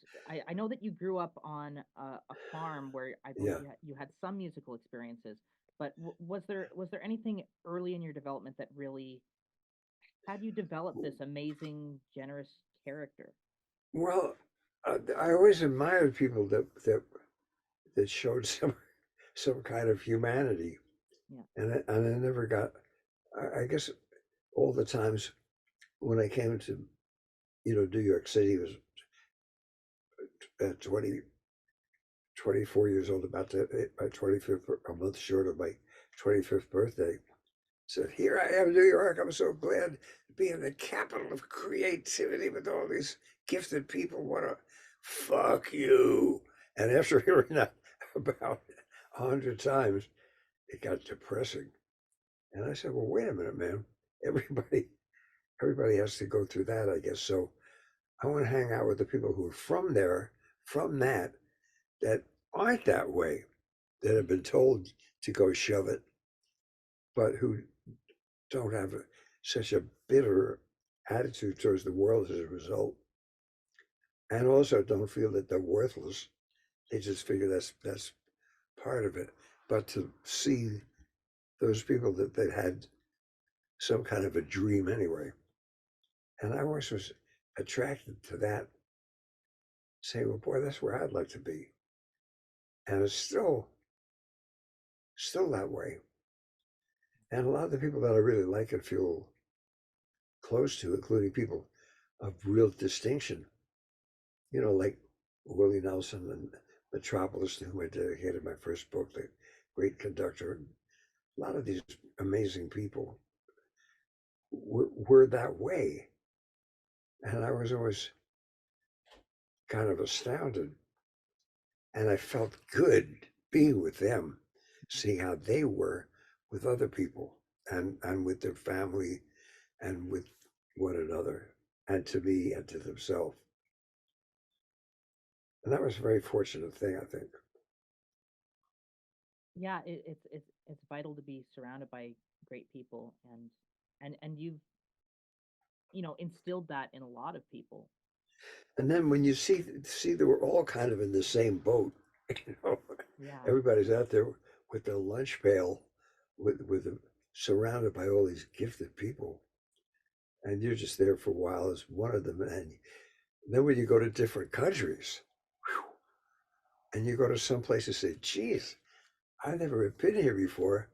A: I know that you grew up on a farm where I believe
B: Yeah.
A: you had some musical experiences, but was there anything early in your development that really had you develop this amazing, generous character?
B: Well, I always admired people that showed some kind of humanity,
A: Yeah.
B: and I never got. I guess all the times when I came to New York City was at 24 years old, about to hit my 25th, a month short of my 25th birthday. Said, "Here I am, New York. I'm so glad to be in the capital of creativity with all these gifted people. What a fuck you!" And after hearing that about 100 times, it got depressing. And I said, "Well, wait a minute, man. Everybody, everybody has to go through that, I guess. So I want to hang out with the people who are from there, from that aren't that way, that have been told to go shove it, but who don't have such a bitter attitude towards the world as a result, and also don't feel that they're worthless. They just figure that's part of it. But to see those people that had some kind of a dream anyway, and I always was attracted to that, saying, "Well, boy, that's where I'd like to be," and it's still that way. And a lot of the people that I really like and feel close to, including people of real distinction, like Willie Nelson and Metropolis, to whom I dedicated my first book, The Great Conductor. A lot of these amazing people were that way. And I was always kind of astounded. And I felt good being with them, seeing how they were with other people and with their family and with one another and to me and to themselves. And that was a very fortunate thing, I think.
A: Yeah, it's vital to be surrounded by great people, and you've instilled that in a lot of people.
B: And then when you see that we're all kind of in the same boat, you know,
A: Yeah.
B: everybody's out there with their lunch pail, with surrounded by all these gifted people, and you're just there for a while as one of them. And then when you go to different countries, whew, and you go to some place and say, "Geez, I've never been here before."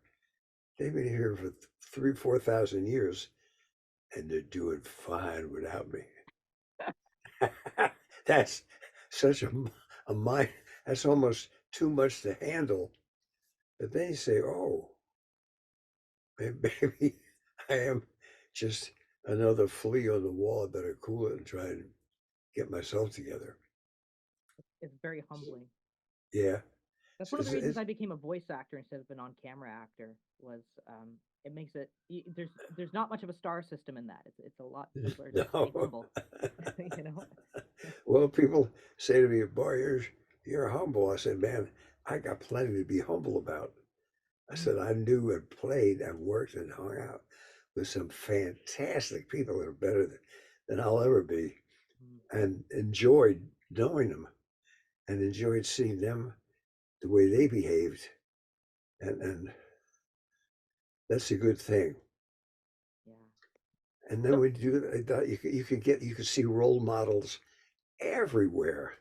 B: They've been here for 3, 4 thousand years, and they're doing fine without me. That's such a mind. That's almost too much to handle. But then you say, "Oh, maybe I am just another flea on the wall. I better cool it and try and get myself together."
A: It's very humbling.
B: Yeah,
A: That's
B: it's,
A: one of the
B: it's,
A: reasons I
B: it's
A: became a voice actor instead of an on-camera actor. Was it makes it there's not much of a star system in that. It's a lot simpler to stay
B: no.
A: humble. you know.
B: Well, people say to me, "Boy, you're humble." I said, "Man, I got plenty to be humble about." I
A: Mm,
B: said, "I knew and played and worked and hung out with some fantastic people that are better than I'll ever be,
A: mm.
B: and enjoyed knowing them and enjoyed seeing them the way they behaved, and that's a good thing."
A: Yeah.
B: And then
A: So
B: when you do that, you could see role models everywhere,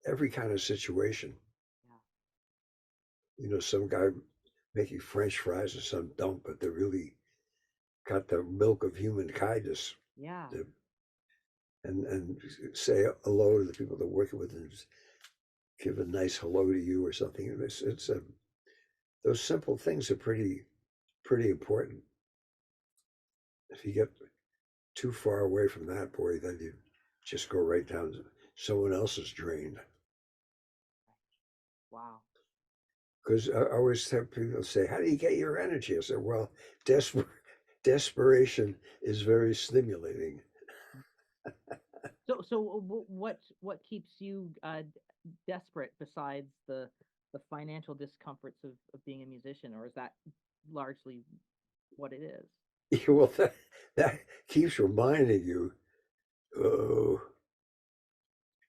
B: every kind of situation.
A: yeah.
B: Some guy making French fries or some dump, but they really got the milk of human kindness.
A: Yeah.
B: To, and say hello to the people they're working with, and give a nice hello to you or something. It's those simple things are pretty important. If you get too far away from that, boy, then you just go right down to someone else's drain.
A: Wow.
B: Because I always have people say, "How do you get your energy?" I said, "Well, desperation is very stimulating."
A: What keeps you desperate besides the financial discomforts of being a musician, or is that largely what it is?
B: Well, that keeps reminding you, oh,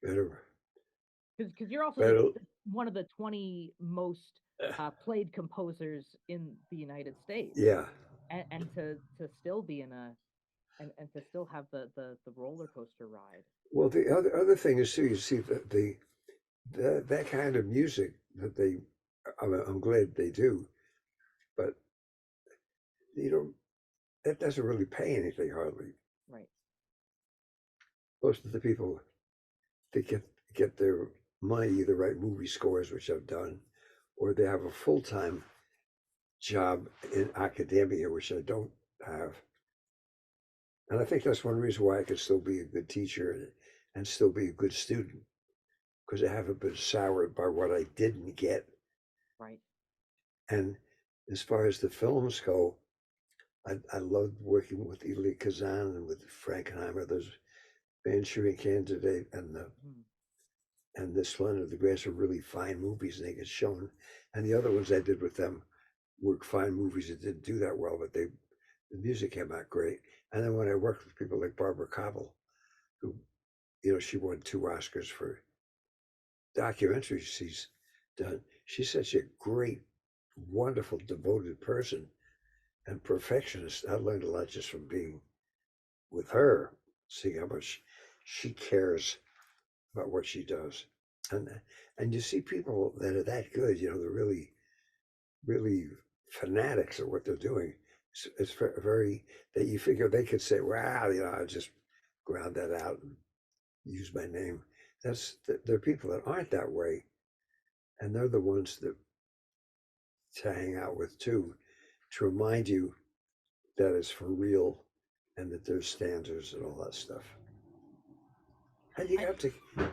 B: better,
A: Because you're also
B: better,
A: one of the 20 most played composers in the United States,
B: yeah.
A: and to still be in a and to still have the roller coaster ride.
B: Well, the other thing is too, you see that kind of music that I'm glad they do, but you know, that doesn't really pay anything hardly.
A: Right.
B: Most of the people that get their money either write movie scores, which I've done, or they have a full-time job in academia, which I don't have. And I think that's one reason why I could still be a good teacher and still be a good student, because I haven't been soured by what I didn't get.
A: Right.
B: And as far as the films go, I loved working with Elia Kazan and with Frankenheimer. Those Manchurian Candidate
A: Mhm.
B: and this Land of the Grass are really fine movies, and they get shown. And the other ones I did with them were fine movies that didn't do that well, but the music came out great. And then when I worked with people like Barbara Cobble, who she won 2 Oscars for documentaries she's done. She's such a great, wonderful, devoted person and perfectionist. I learned a lot just from being with her, seeing how much she cares about what she does. And and you see people that are that good, they're really fanatics at what they're doing. It's very that you figure they could say, "Wow, I just ground that out and use my name." There are people that aren't that way, and they're the ones that to hang out with too, to remind you that it's for real and that there's standards and all that stuff. And you
A: I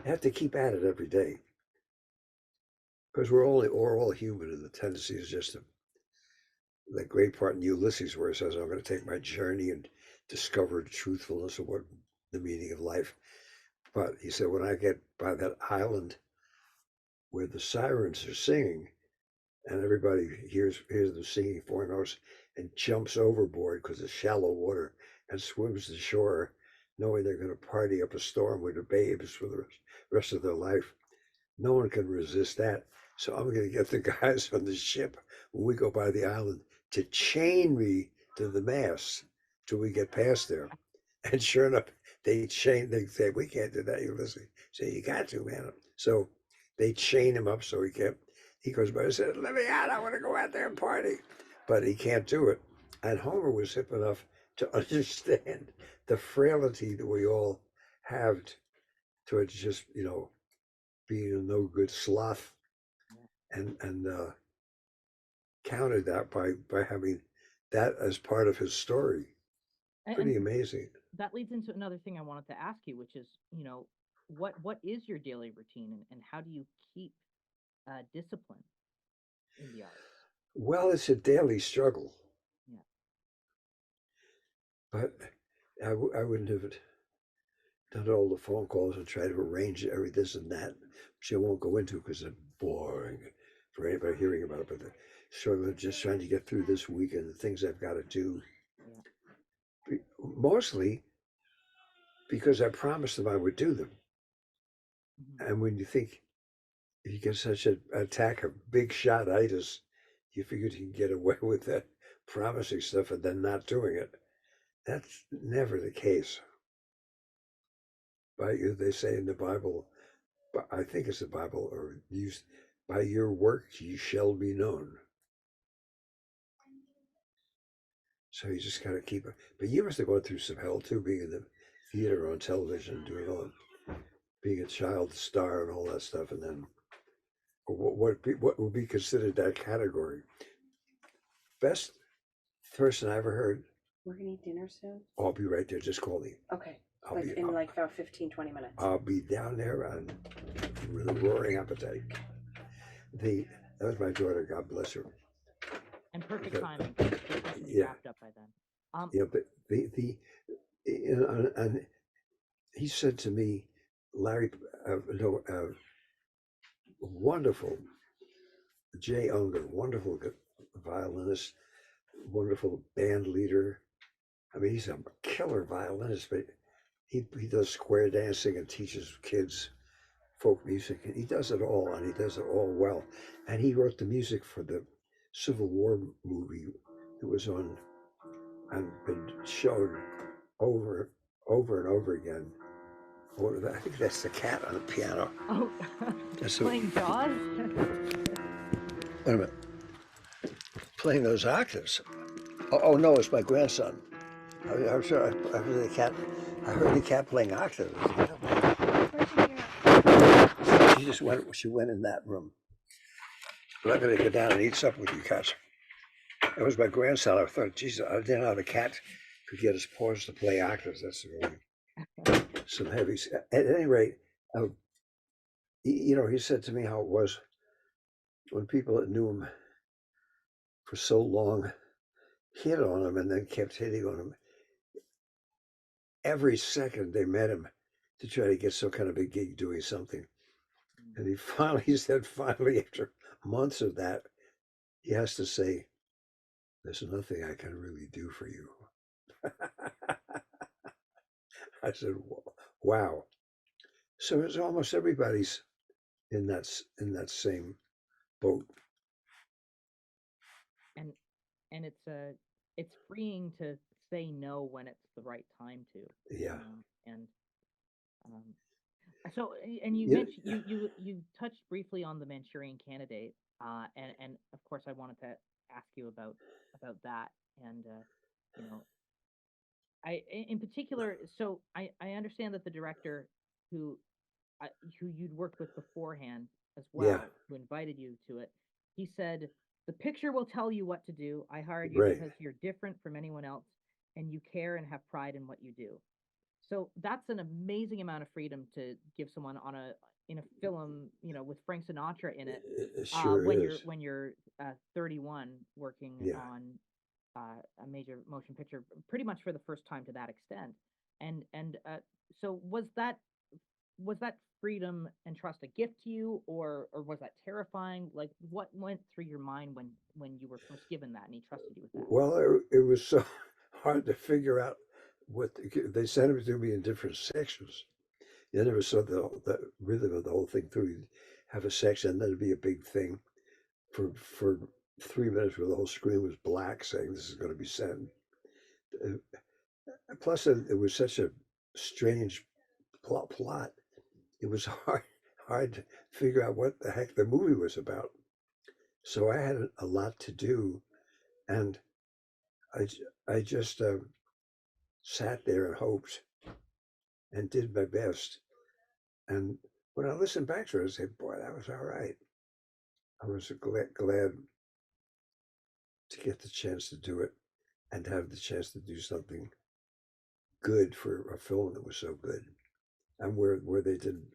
B: have to keep at it every day because we're all human, and the tendency is just to the great part in Ulysses where it says, "I'm going to take my journey and discover the truthfulness of what the meaning of life." But he said, when I get by that island where the sirens are singing, and everybody hears them singing 4 notes and jumps overboard because it's shallow water and swims to shore, knowing they're going to party up a storm with their babes for the rest of their life. No one can resist that. So I'm going to get the guys on the ship when we go by the island to chain me to the mast till we get past there. And sure enough, they say, "We can't do that, Ulysses." Say, "You got to, man." So they chain him up so he goes by and says, "Let me out, I want to go out there and party." But he can't do it. And Homer was hip enough to understand the frailty that we all have towards just, being a no good sloth, and countered that by having that as part of his story. Pretty
A: and
B: amazing.
A: that leads into another thing I wanted to ask you, which is, what is your daily routine, and how do you keep discipline in the arts?
B: Well, it's a daily struggle,
A: Yeah.
B: but I wouldn't have done all the phone calls and try to arrange every this and that, which I won't go into because it's boring for anybody hearing about it. But the struggle of just trying to get through this week and the things I've got to do,
A: Yeah.
B: mostly because I promised them I would do them.
A: Hmm.
B: And when you think if you get such an attack of big shot itis, you figured you can get away with that promising stuff and then not doing it. That's never the case. They say in the Bible, but I think it's the Bible, or used by your works you shall be known. So you just gotta keep it. But you must have gone through some hell too, being in the theater on television, doing all being a child star and all that stuff, and then what would be considered that category? Best person I ever heard.
C: We're gonna eat dinner soon.
B: I'll be right there. Just call me.
C: Okay.
B: I'll
C: Like
B: be
C: in like about 15, 20 minutes.
B: I'll be down there on with a roaring appetite. That was my daughter. God bless her.
A: And perfect
B: Okay.
A: timing. This will be
B: Yeah.
A: wrapped up by then.
B: Yeah, but and he said to me, Larry, no, wonderful Jay Unger, wonderful violinist, wonderful band leader. I mean, he's a killer violinist, but he does square dancing and teaches kids folk music. And he does it all, and he does it all well. And he wrote the music for the Civil War movie that was on and been shown over and over again. I think that's the cat on the piano.
A: Oh,
B: That's
A: playing Jaws?
B: Wait a minute. Playing those octaves. Oh no, it's my grandson. I'm sure I heard the cat. I heard the cat playing octaves. She went in that room. But I'm going to go down and eat supper with you cats. That was my grandson. I thought, geez, I didn't know how the cat could get his paws to play octaves. That's really some heavy. At any rate, he said to me how it was when people that knew him for so long hit on him and then kept hitting on him. Every second they met him to try to get some kind of a gig doing something. And he said, after months of that, he has to say, there's nothing I can really do for you. I said, wow. So it's almost everybody's in that same boat.
A: And it's freeing to say no when it's the right time to.
B: Yeah.
A: So, and you mentioned you touched briefly on the Manchurian Candidate, and of course I wanted to ask you about that, and I in particular, so I understand that the director who who you'd worked with beforehand as well, who invited you to it, he said, the picture will tell you what to do. I hired you because you're different from anyone else and you care and have pride in what you do. So that's an amazing amount of freedom to give someone in a film, with Frank Sinatra in it.
B: It sure is.
A: When you're 31 working on a major motion picture, pretty much for the first time to that extent. And so was that freedom and trust a gift to you, or was that terrifying? Like, what went through your mind when you were first given that and he trusted you with that?
B: Well, it was so hard to figure out what they sent it to me in different sections. You never saw the rhythm of the whole thing through. You'd have a section, and then it'd be a big thing for 3 minutes where the whole screen was black, saying this is going to be sent. Plus, it was such a strange plot. It was hard to figure out what the heck the movie was about. So I had a lot to do, and I just sat there and hoped and did my best. And when I listened back to it, I said, boy, that was all right. I was glad to get the chance to do it and to have the chance to do something good for a film that was so good. And where they didn't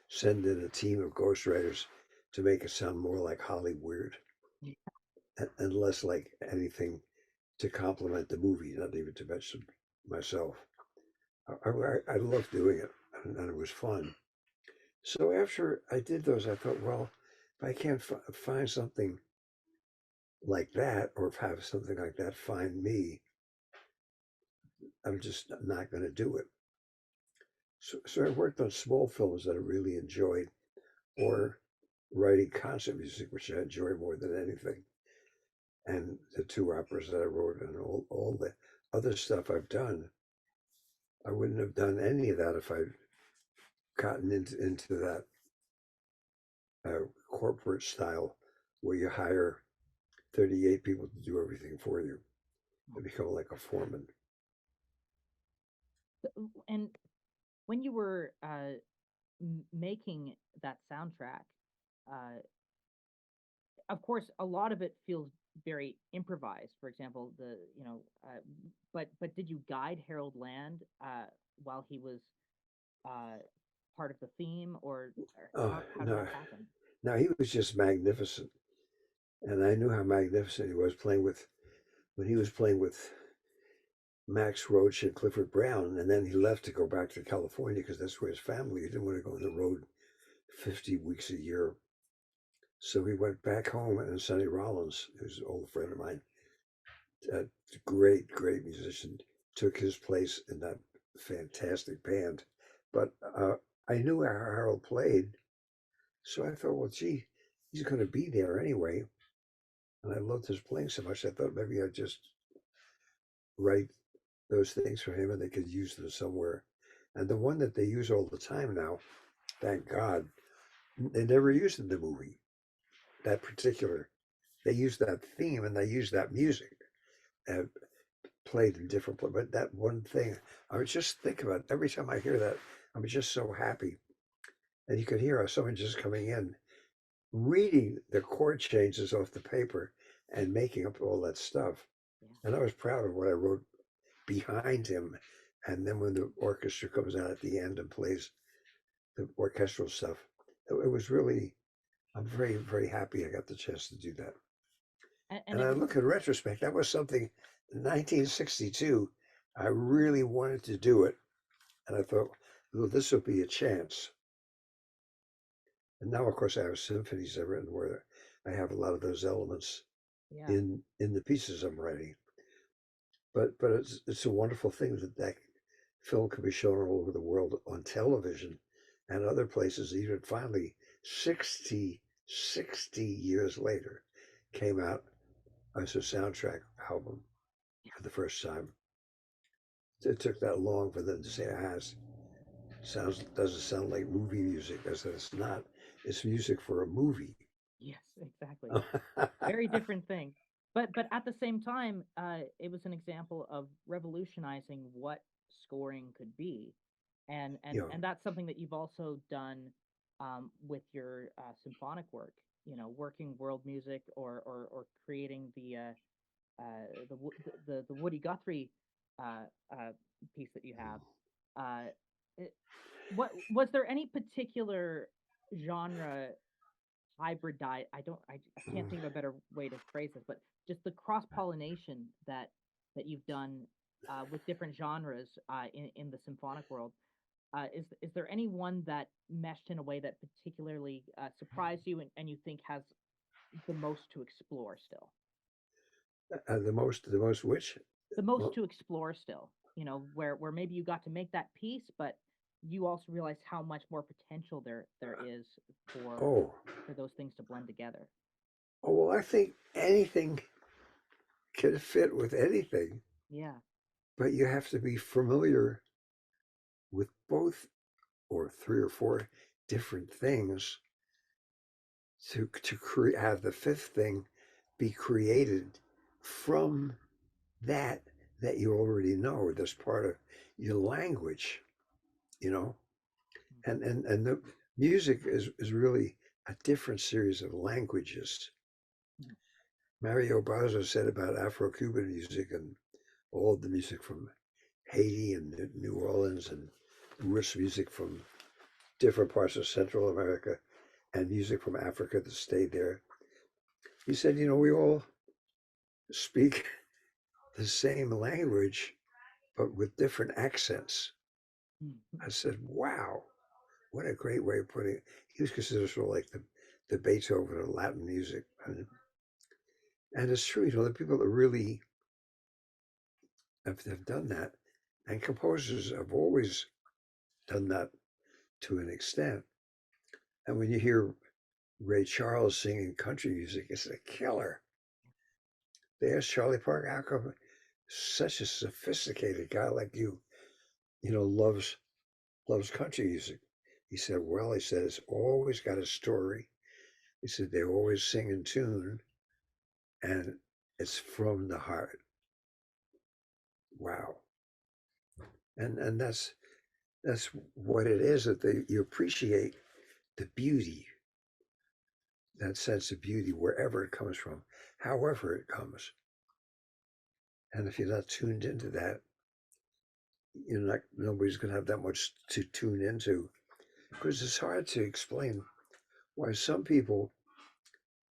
B: send in a team of ghostwriters to make it sound more like Hollywood and less like anything to complement the movie, not even to mention myself. I loved doing it, and it was fun. So after I did those, I thought, well, if I can't find something like that, or have something like that find me, I'm just not going to do it. So I worked on small films that I really enjoyed, or writing concert music, which I enjoy more than anything. And the 2 operas that I wrote, and all the other stuff I've done, I wouldn't have done any of that if I'd gotten into that corporate style where you hire 38 people to do everything for you and become like a foreman.
A: And when you were making that soundtrack, of course, a lot of it feels very improvised. For example, but did you guide Harold Land while he was uh, part of the theme, or
B: Oh
A: how did
B: no,
A: that happen?
B: no, he was just magnificent, and I knew how magnificent he was playing with when he was playing with Max Roach and Clifford Brown, and then he left to go back to California because that's where his family. He didn't want to go on the road 50 weeks a year, so he went back home. And Sonny Rollins, who's an old friend of mine, a great musician, took his place in that fantastic band. But I knew how Harold played, so I thought, well, gee, he's going to be there anyway. And I loved his playing so much, I thought maybe I'd just write those things for him and they could use them somewhere. And the one that they use all the time now, thank God, they never used in the movie. That particular, they used that theme and they used that music and played in different. But that one thing, I would just think about it. Every time I hear that, I'm just so happy. And you could hear someone just coming in, reading the chord changes off the paper and making up all that stuff.
A: Yeah.
B: And I was proud of what I wrote behind him. And then when the orchestra comes out at the end and plays the orchestral stuff, it was really, I'm very happy I got the chance to do that.
A: And
B: And
A: it
B: I
A: was
B: look in retrospect, that was something in 1962, I really wanted to do it. And I thought, well, this will be a chance. And now, of course, I have symphonies I've written where I have a lot of those elements
A: yeah.
B: in the pieces I'm writing. But it's a wonderful thing that that film can be shown all over the world on television and other places. Even finally, 60 years later, came out as a soundtrack album for the first time. It took that long for them to say it has. Sounds doesn't sound like movie music. I said it's not. It's music for a movie.
A: Yes, exactly. Very different thing. But at the same time, it was an example of revolutionizing what scoring could be, and
B: you
A: and
B: know,
A: and that's something that you've also done with your symphonic work. Working world music, or creating the Woody Guthrie uh, uh, piece that you have. Uh, it, what was there any particular genre hybridized? I can't think of a better way to phrase this, but just the cross pollination that you've done with different genres in the symphonic world. Is there any one that meshed in a way that particularly surprised you, and you think has the most to explore still?
B: the most which,
A: The most
B: well,
A: to explore still. Where maybe you got to make that piece, but you also realize how much more potential there is for
B: oh,
A: for those things to blend together.
B: oh, well, I think anything can fit with anything,
A: Yeah.
B: but you have to be familiar with both or three or four different things to create have the fifth thing be created from that that you already know that's part of your language, you know. And the music is really a different series of languages.
A: Mhm.
B: Mario Bava said about Afro-Cuban music and all the music from Haiti and New Orleans and rich music from different parts of Central America and music from Africa that stayed there. He said, we all speak the same language, but with different accents. I said, wow, what a great way of putting it. He was considered sort of like the Beethoven of Latin music. And it's true, the people that really have done that, and composers have always done that to an extent. And when you hear Ray Charles singing country music, it's a killer. They asked Charlie Parker, how come such a sophisticated guy like you, loves country music? He said, well, he said, it's always got a story. He said, they always sing in tune and it's from the heart. Wow. And that's what it is, that you appreciate the beauty that sense of beauty wherever it comes from, however it comes. And if you're not tuned into that, you're not, nobody's going to have that much to tune into, because it's hard to explain why some people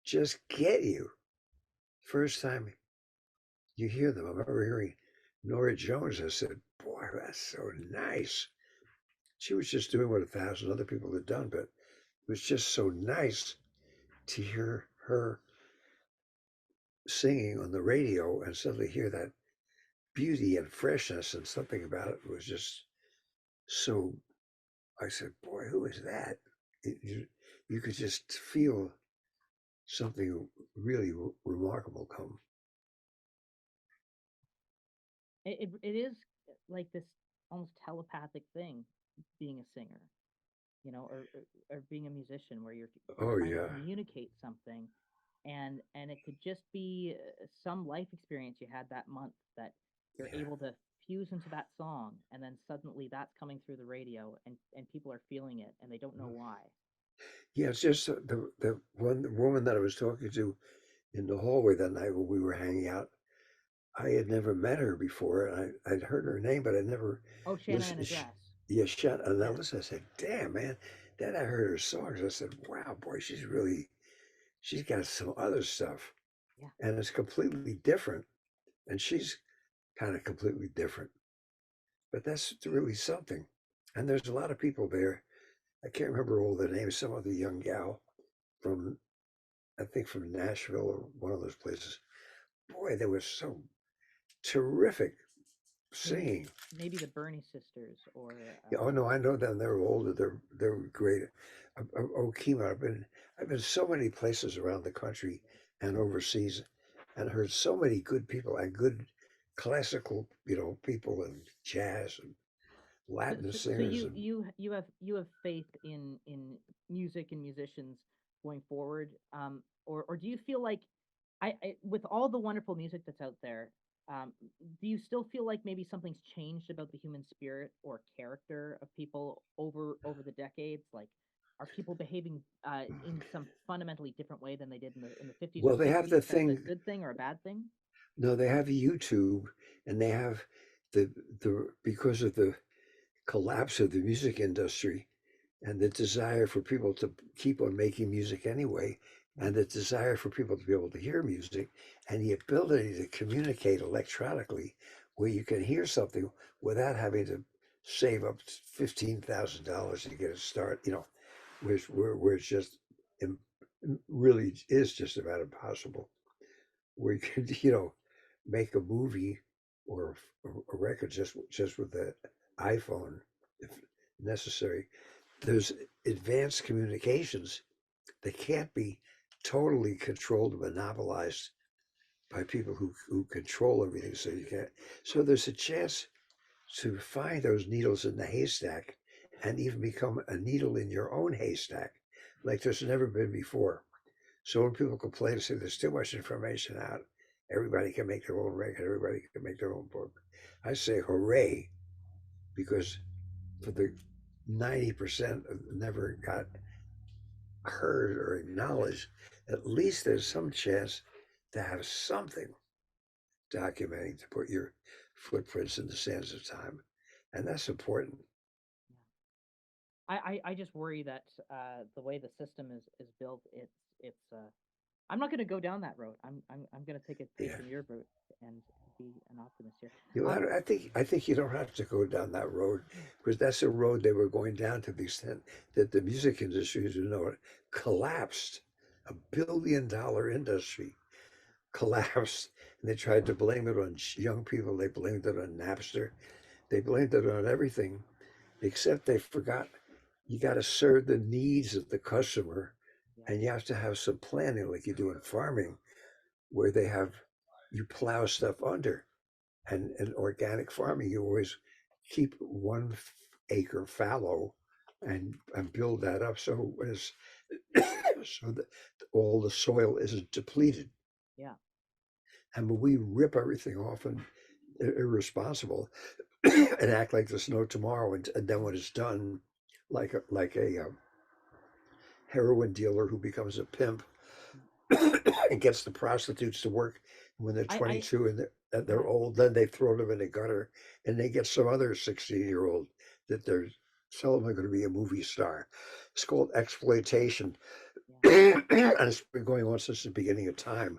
B: just get you first time you hear them. I remember hearing Nora Jones. I said, boy, that's so nice. She was just doing what 1,000 other people had done, but it was just so nice to hear her singing on the radio and suddenly hear that beauty and freshness, and something about it was just so. I said, boy, who is that? You could just feel something really remarkable come.
A: It is like this almost telepathic thing, being a singer, or being a musician, where you're
B: Oh
A: trying to
B: yeah,
A: communicate something, and it could just be some life experience you had that month that you're
B: yeah,
A: able to fuse into that song, and then suddenly that's coming through the radio, and people are feeling it, and they don't know why.
B: yeah. It's just the one woman that I was talking to in the hallway that night when we were hanging out. I had never met her before, and I'd heard her name, but I never
A: Oh, Shanna in
B: listened.
A: a dress.
B: Yeah, shut. And I
A: Yeah,
B: listened. I said, "Damn, man!" Then I heard her songs. I said, "Wow, boy, she's got some other stuff,
A: yeah.
B: and it's completely different." And she's kind of completely different, but that's really something. And there's a lot of people there. I can't remember all the names. Some other young gal from, I think, from Nashville or one of those places. Boy, they were so terrific
A: Maybe
B: singing.
A: maybe the Bernie sisters, or
B: Yeah, oh no, I know them. They're older. They're great. Oh, Kima, I've been so many places around the country and overseas, and heard so many good people and good classical, people and jazz and Latin
A: so
B: singers and
A: you have faith in music and musicians going forward, or do you feel like, with all the wonderful music that's out there, um, do you still feel like maybe something's changed about the human spirit or character of people over the decades? Like, are people behaving in some fundamentally different way than they did in the 50s or
B: well, they have the
A: 60s? That's a
B: thing.
A: good thing or a bad thing?
B: No, they have YouTube, and they have the because of the collapse of the music industry and the desire for people to keep on making music anyway,
A: Yeah.
B: and the desire for people to be able to hear music, and the ability to communicate electronically, where you can hear something without having to save up $15,000 to get a start, where it's just really is just about impossible. Where you could, make a movie or a record just with the iPhone, if necessary. There's advanced communications that can't be totally controlled and monopolized by people who control everything. So you can't. So there's a chance to find those needles in the haystack and even become a needle in your own haystack, like there's never been before. So when people complain and say there's too much information out, everybody can make their own record, everybody can make their own book, I say hooray, because for the 90% of never got heard or acknowledged, at least there's some chance to have something documenting to put your footprints in the sands of time. And that's important.
A: I just worry that the way the system is built, it's I'm not going to go down that road. I'm going to take a page
B: Yeah.
A: from your route and be an optimist here.
B: I think you don't have to go down that road, because that's a road they were going down to the extent that the music industry, as you know, it collapsed. $1 billion industry collapsed, and they tried to blame it on young people. They blamed it on Napster. They blamed it on everything, except they forgot you got to serve the needs of the customer,
A: Yeah,
B: and you have to have some planning, like you do in farming, where you plow stuff under. And in organic farming, you always keep 1 acre fallow and build that up so as so that all the soil isn't depleted.
A: yeah.
B: And when we rip everything off and irresponsible and act like there's no tomorrow, and then when it's done, like a heroin dealer who becomes a pimp and gets the prostitutes to work when they're
A: I
B: 22 and they're
A: yeah.
B: old. Then they throw them in the gutter, and they get some other 16-year-old that they're telling they're going to be a movie star. It's called exploitation,
A: Yeah.
B: and it's been going on since the beginning of time.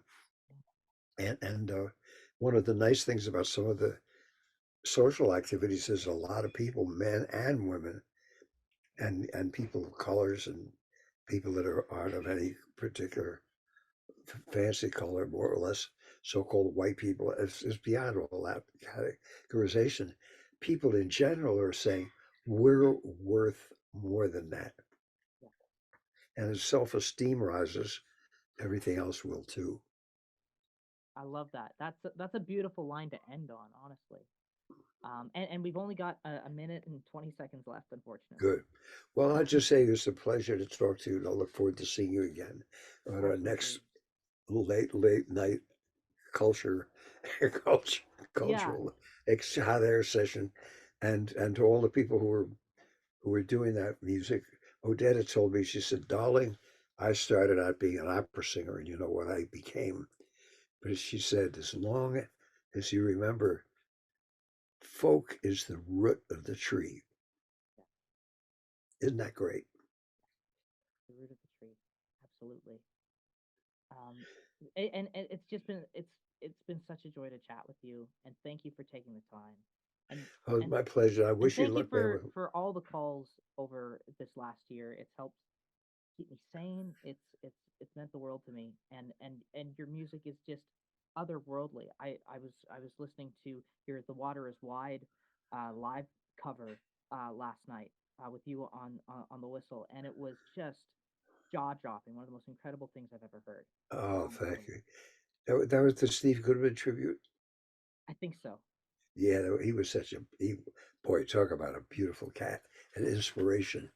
B: And one of the nice things about some of the social activities is a lot of people, men and women, and people of colors and people that aren't of any particular fancy color, more or less, so-called white people. It's beyond all that categorization. People in general are saying we're worth more than that,
A: Yeah.
B: and as self-esteem rises, everything else will too.
A: I love that. That's a beautiful line to end on, honestly. And we've only got a minute and 20 seconds left, unfortunately.
B: Good. Well, I'll just say it's a pleasure to talk to you, and I look forward to seeing you again on our next
A: Absolutely.
B: late night culture, culture
A: Yeah.
B: cultural hot air session, and to all the people who were doing that music. Odetta told me, she said, "Darling, I started out being an opera singer, and you know what I became." But she said, as long as you remember, folk is the root of the tree.
A: Yeah.
B: Isn't that great?
A: The root of the tree. Absolutely. Um, and it's been such a joy to chat with you, and thank you for taking the time. And
B: Oh, it's
A: and
B: my pleasure. I
A: and
B: wish you
A: thank you
B: luck, man.
A: for all the calls over this last year. It's helped keep me sane. It's meant the world to me. And your music is just otherworldly. I was listening to your The Water Is Wide live cover last night with you on the whistle, and it was just jaw dropping. One of the most incredible things I've ever heard.
B: Oh,
A: So
B: thank you. That was the Steve Goodman tribute.
A: I think so.
B: Yeah, he was such a boy. Talk about a beautiful cat, an inspiration.